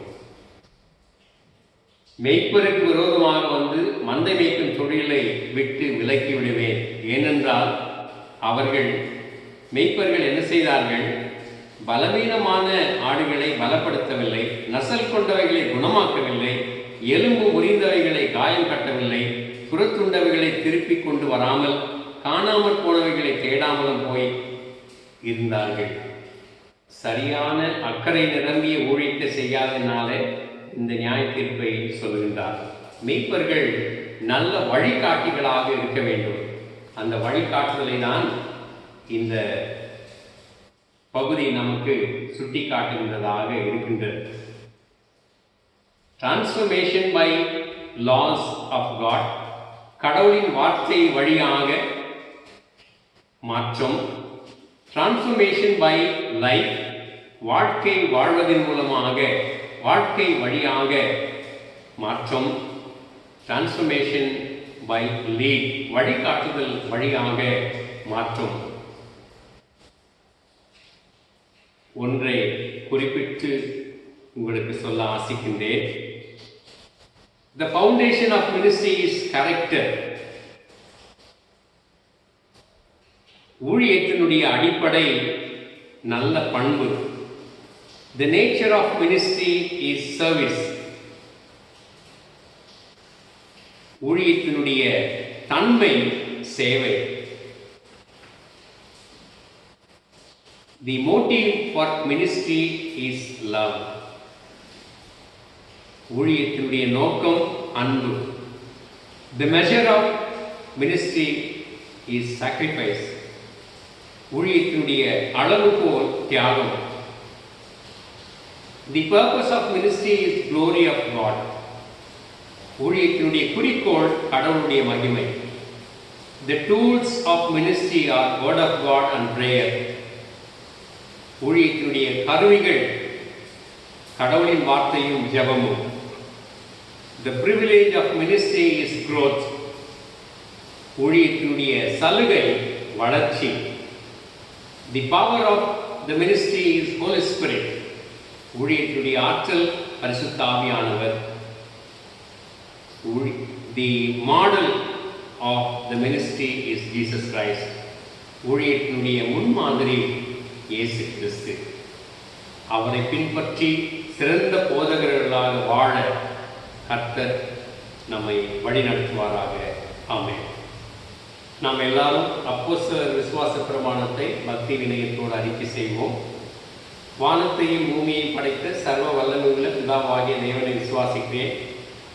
மேய்ப்பருக்கு விரோதமாக வந்து மந்தை மேய்க்கும் தொழிலை விட்டு விலக்கி விடுவேன். ஏனென்றால் அவர்கள் மேய்ப்பர்கள் என்ன செய்தார்கள்? பலவீனமான ஆடுகளை பலப்படுத்தவில்லை, நசல் கொண்டவைகளை குணமாக்கவில்லை, எலும்பு முறிந்தவைகளை காயம் கட்டவில்லை, புறத்துண்டவைகளை திருப்பி கொண்டு வராமல், காணாமற் போனவைகளை தேடாமலும் போய் இருந்தார்கள். சரியான அக்கறை நிரம்பிய ஊழியத்தை செய்யாதனாலே இந்த நியாய தீர்ப்பை சொல்கின்றார். மெய்ப்பர்கள் நல்ல வழிகாட்டிகளாக இருக்க வேண்டும். அந்த வழிகாட்டுதலை தான் இந்த பகுதி நமக்கு சுட்டி காட்டுகின்றதாக இருக்கின்றது. Transformation by laws of God, கடவுளின் வார்த்தை வழியாக மாற்றம். டிரான்ஸ்ஃபர்மேஷன் பை லைஃப், வாழ்க்கை வாழ்வதன் மூலமாக, வாழ்க்கை வழியாக மாற்றம். டிரான்ஸ்ஃபர்மேஷன் பை லீட், வழிகாட்டுதல் வழியாக மாற்றம். ஒன்றை குறிப்பிட்டு உங்களுக்கு சொல்ல ஆசிக்கின்றேன். The foundation of ministry is character. ஊழியத்தினுடைய அடிப்படை நல்ல பண்பு. The nature of ministry is service. ஊழியத்தினுடைய தன்மை சேவை. The motive for ministry is love. ஊழியத்தினுடைய நோக்கம் அன்பு. The measure of ministry is sacrifice. ஊழியத்தினுடைய அளவுகோல் தியாகம். The purpose of ministry is glory of God. ஊழியத்தினுடைய குறிக்கோள் கடவுளுடைய மகிமை. The tools of ministry are word of God and prayer. ஊழியத்தினுடைய கருவிகள் கடவுளின் வார்த்தையும் ஜெபமும். The privilege of ministry is growth. ஊழியத்தினுடைய சலுகை வளர்ச்சி. The power of the ministry is holy spirit. ஊழியத்தினுடைய ஆற்றல் பரிசுத்த ஆவியானவர். The model of the ministry is Jesus Christ. ஊழியத்தினுடைய முன்மாதிரி இயேசு கிறிஸ்து. அவரை பின்பற்றி சிறந்த போதகர்களாக வாழ கர்த்தர் நம்மை வழிநடத்துவாராக. ஆமென். நாம் எல்லாரும் அப்போஸ்தலர் விசுவாச பிரமாணத்தை பக்தி வினயத்தோடு அறிக்கை செய்வோம். வானத்தையும் பூமியையும் படைத்த சர்வ வல்லமையுள்ள பிதாவாகிய தேவனை விசுவாசிக்கிறேன்.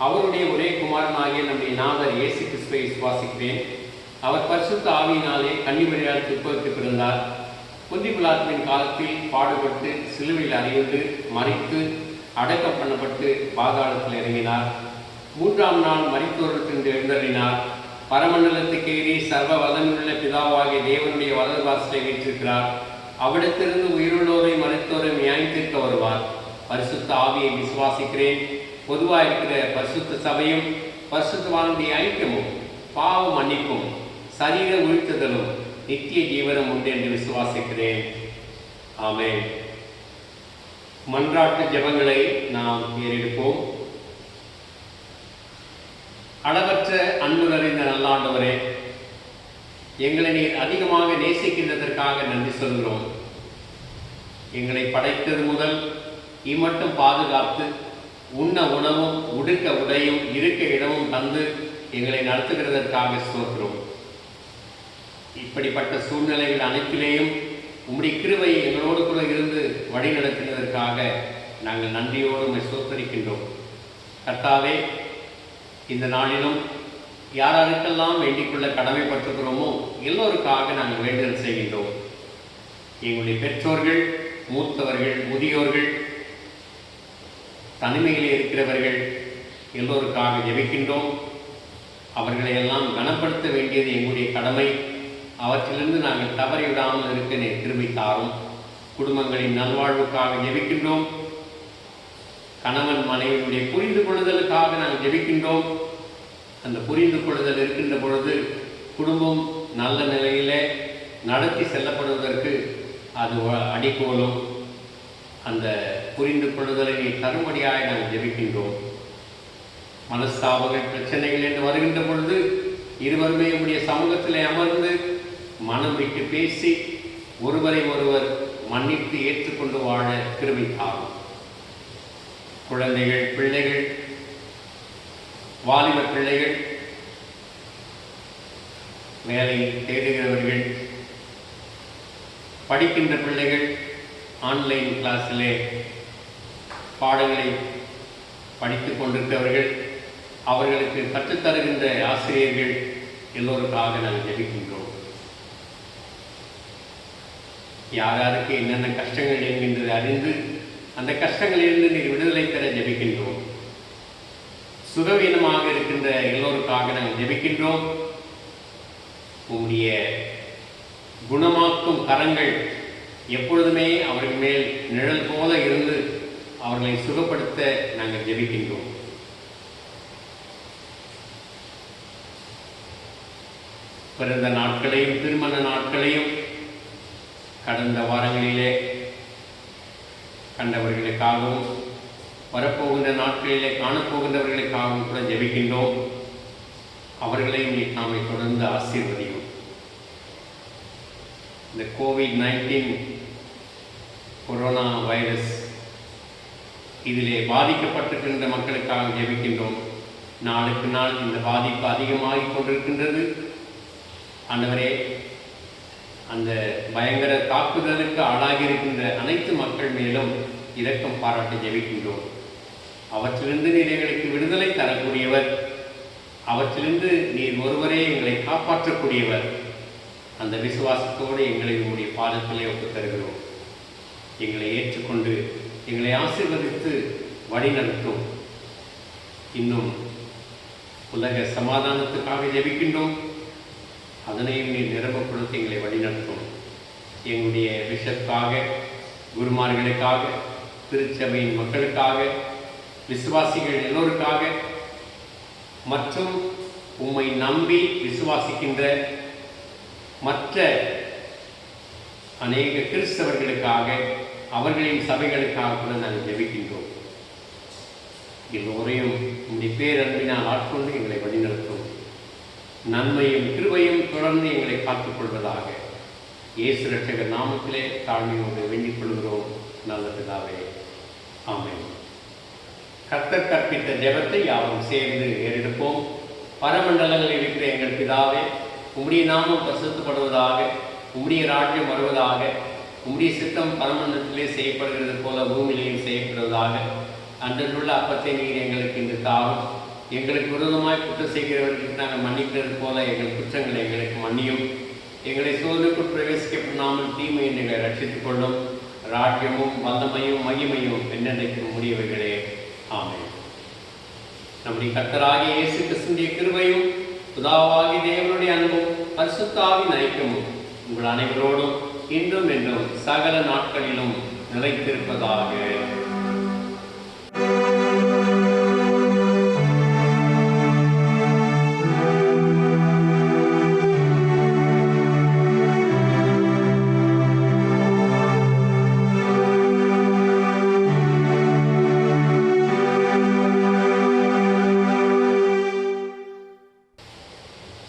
அவருடைய ஒரே குமாரனாகிய நம்முடைய நாதர் இயேசு கிறிஸ்துவை விசுவாசிக்கிறேன். அவர் பரிசுத்த ஆவியினாலே கன்னிமரியால் உற்பத்தி பிறந்தார். பொந்தி பிலாத்துவின் காலத்தில் பாடுபட்டு சிலுவையில் அறையுண்டு மரித்து அடக்கம் பண்ணப்பட்டு பாதாளத்தில் இறங்கினார். 3ஆம் நாள் மரித்தோரிலிருந்து எழுந்தருளினார். பரமண்டலத்துக்கு ஏறி சர்வ வல்லமையுள்ள பிதாவாகிய தேவனுடைய வலது வாசலை வீற்றிருக்கிறார். அவ்விடத்திலிருந்து உயிருள்ளோரை மரித்தோரை நியாயத்திற்கு வருவார். பரிசுத்த ஆவியை விசுவாசிக்கிறேன். பொதுவாக இருக்கிற பரிசுத்த சபையும் பரிசுத்தவானுடைய ஐக்கியமும் பாவ மன்னிப்பும் சரீர உயிர்த்தலும் நித்திய ஜீவனம் உண்டு என்று விசுவாசிக்கிறேன். ஆமென். மன்றாட்டு ஜெபங்களை நாம் ஏறெடுப்போம். அளவற்ற அன்பு நிறைந்த நல்லாண்டவரே, எங்களை நீர் அதிகமாக நேசிக்கின்றதற்காக நன்றி சொல்கிறோம். எங்களை படைத்தது முதல் இம்மட்டும் பாதுகாத்து உண்ண உணவும் உடுக்க உடையும் இருக்க இடமும் தந்து எங்களை நடத்துகிறதற்காக ஸ்தோத்திரம். இப்படிப்பட்ட சூழ்நிலைகள் அனைத்திலேயும் உம்முடைய கிருபையை எங்களோடு கூட இருந்து வழி நடத்தினதற்காக நாங்கள் நன்றியோடு உம்மை ஸ்தோத்தரிக்கின்றோம். கர்த்தாவே, இந்த நாளிலும் யாராருக்கெல்லாம் வேண்டிக்கொள்ள கடமைப்பட்டிருக்கிறோமோ எல்லோருக்காக நாங்கள் வேண்டுதல் செய்கின்றோம். எங்களுடைய பெற்றோர்கள், மூத்தவர்கள், முதியோர்கள், தனிமையில் இருக்கிறவர்கள் எல்லோருக்காக ஜெபிக்கின்றோம். அவர்களை எல்லாம் கனப்படுத்த வேண்டியது எங்களுடைய கடமை. அவற்றிலிருந்து நாங்கள் தவறிவிடாமல் இருக்க நீர் கிருபை தாரும். குடும்பங்களின் நல்வாழ்வுக்காக ஜெபிக்கின்றோம். கணவன் மனைவியுடைய புரிந்து கொள்ளுதலுக்காக நாங்கள் ஜெபிக்கின்றோம். அந்த புரிந்து கொள்ளுதல் இருக்கின்ற பொழுது குடும்பம் நல்ல நிலையிலே நடத்தி செல்லப்படுவதற்கு அது அடிக்கோலும். அந்த புரிந்து கொள்ளுதலை நீ தரும்படியாக நாங்கள் ஜெபிக்கின்றோம். மனஸ்தாபங்கள், பிரச்சனைகள் என்று வருகின்ற பொழுது இருவருமே உடைய சமூகத்திலே அமர்ந்து மனம் விட்டு பேசி ஒருவரை ஒருவர் மன்னித்து ஏற்றுக்கொண்டு வாழ கிருபை தாரும். குழந்தைகள், பிள்ளைகள், வாலிப பிள்ளைகள், வேலை தேடுகிறவர்கள், படிக்கின்ற பிள்ளைகள், ஆன்லைன் கிளாஸிலே பாடங்களை படித்துக் கொண்டிருக்கிறவர்கள், அவர்களுக்கு கற்றுத்தருகின்ற ஆசிரியர்கள் எல்லோருக்காக நாங்கள் ஜெபிக்கின்றோம். யார் யாருக்கு என்னென்ன கஷ்டங்கள் என்கின்றது அறிந்து அந்த கஷ்டங்களிலிருந்து நீர் விடுதலை பெற ஜெபிக்கின்றோம். சுகவீனமாக இருக்கின்ற எல்லோருக்காக நாங்கள் ஜெபிக்கின்றோம். உம்முடைய குணமாக்கும் கரங்கள் எப்பொழுதுமே அவர்கள் மேல் நிழல் போல இருந்து அவர்களை சுகப்படுத்த நாங்கள் ஜெபிக்கின்றோம். பிறந்த நாட்களையும் திருமண நாட்களையும் கடந்த வாரங்களிலே கண்டவர்களுக்காகவும் வரப்போகின்ற நாட்களிலே காணப்போகின்றவர்களுக்காகவும் கூட ஜெபிக்கின்றோம். அவர்களையும் நாமை தொடர்ந்து ஆசீர்வதியும். இந்த கோவிட்-19 கொரோனா வைரஸ் இதிலே பாதிக்கப்பட்டிருக்கின்ற மக்களுக்காக ஜெபிக்கின்றோம். நாளுக்கு நாள் இந்த பாதிப்பு அதிகமாகிக் கொண்டிருக்கின்றது. ஆண்டவரே, அந்த பயங்கர தாக்குதலுக்கு ஆளாகி இருக்கின்ற அனைத்து மக்கள் மேலும் இரக்கம் பாராட்டி ஜெபிக்கின்றோம். அவற்றிலிருந்து நீர் எங்களுக்கு விடுதலை தரக்கூடியவர். அவற்றிலிருந்து நீர் ஒருவரே எங்களை காப்பாற்றக்கூடியவர். அந்த விசுவாசத்தோடு எங்களை உங்களுடைய பாதத்திலே ஒப்புத் தருகிறோம். எங்களை ஏற்றுக்கொண்டு எங்களை ஆசீர்வதித்து வழி நடத்தும். இன்னும் உலக சமாதானத்துக்காக ஜெபிக்கின்றோம். அதனையும் நீர் நிரம்பப்படுத்தி எங்களை வழிநடத்தும். எங்களுடைய பிஷப்காக, குருமார்களுக்காக, திருச்சபையின் மக்களுக்காக, விசுவாசிகள் எல்லோருக்காக மற்றும் உம்மை நம்பி விசுவாசிக்கின்ற மற்ற அநேக கிறிஸ்தவர்களுக்காக, அவர்களின் சபைகளுக்காக கூட நாங்கள் ஜெபிக்கின்றோம். எல்லோரையும் உம்முடைய பேரன்பினால் ஆட்கொண்டு எங்களை வழிநடத்தும். நன்மையும் கிருபையும் தொடர்ந்து எங்களை காத்துக்கொள்வதாக. இயேசு இரட்சகர் நாமத்திலே தாழ்மையோடு வேண்டிக் கொள்கிறோம் நல்ல பிதாவே, ஆமென். கர்த்தர் கற்பித்த ஜெபத்தை யாரும் சேர்ந்து ஏறெடுப்போம். பரமண்டலங்களில் இருக்கிற எங்கள் பிதாவே, உம்முடைய நாமம் பரிசுத்தப்படுவதாக, உம்முடைய ராஜ்யம் வருவதாக, உம்முடைய சித்தம் பரமண்டலத்திலே செய்யப்படுகிறது போல பூமியிலேயும் செய்யப்படுவதாக. அன்றுள்ள அப்பத்தை நீர் எங்களுக்கு இன்று தாரும். எங்களுக்கு விரோதமாய் குற்றம் செய்கிறவர்களுக்கு நாங்கள் மன்னிக்கிறது போல எங்கள் குற்றங்களை எங்களுக்கு மன்னியும். எங்களை சோதனைக்குள் பிரவேசிக்க பண்ணாமல் தீமையை எங்களை ரட்சித்துக் கொள்ளும். ராஜ்யமும் வல்லமையும் மகிமையும் என்னென்றைக்கும் முடியவைகளே, ஆமென். நம்முடைய கர்த்தராகிய இயேசு கிறிஸ்துவின் கிருபையும் பிதாவாகிய தேவனுடைய அன்பும் பரிசுத்த ஆவியின் ஐக்கியமும் உங்கள் அனைவரோடும் இன்றும் என்றும் சகல நாட்களிலும் நிலைத்திருப்பதாக.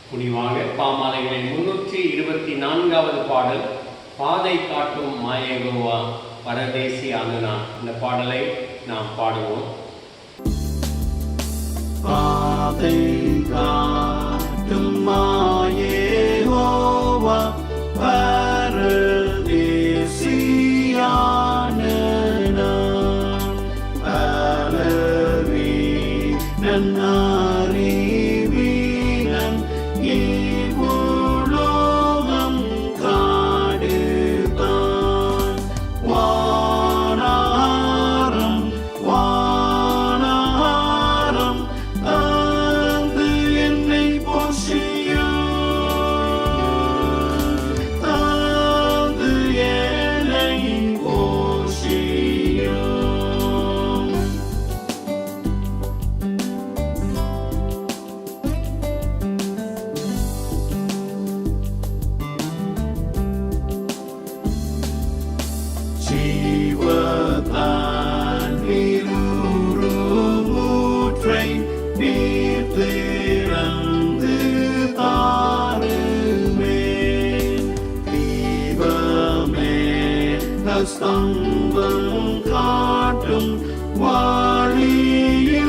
முடிவாக பாமாலைகளின் 324வது பாடல், பாதை காட்டும் மாயேகோவா பரதேசி ஆனுனா. இந்த பாடலை நாம் பாடுவோம். பாதை காட்டும் மாயேகோவா பரதேசியானுனா, பலவீனன் அறிவீனன் இவ்வுலோகம் காடுதான். வானாரம் வானாரம் தந்து என்னை போஷியும், தந்து என்னை போஷியும். ஜீவதான் நீரூற்றை நீர் திறந்து தாருமே, தீபமே ஸ்தம்பம் காட்டும் வாழியே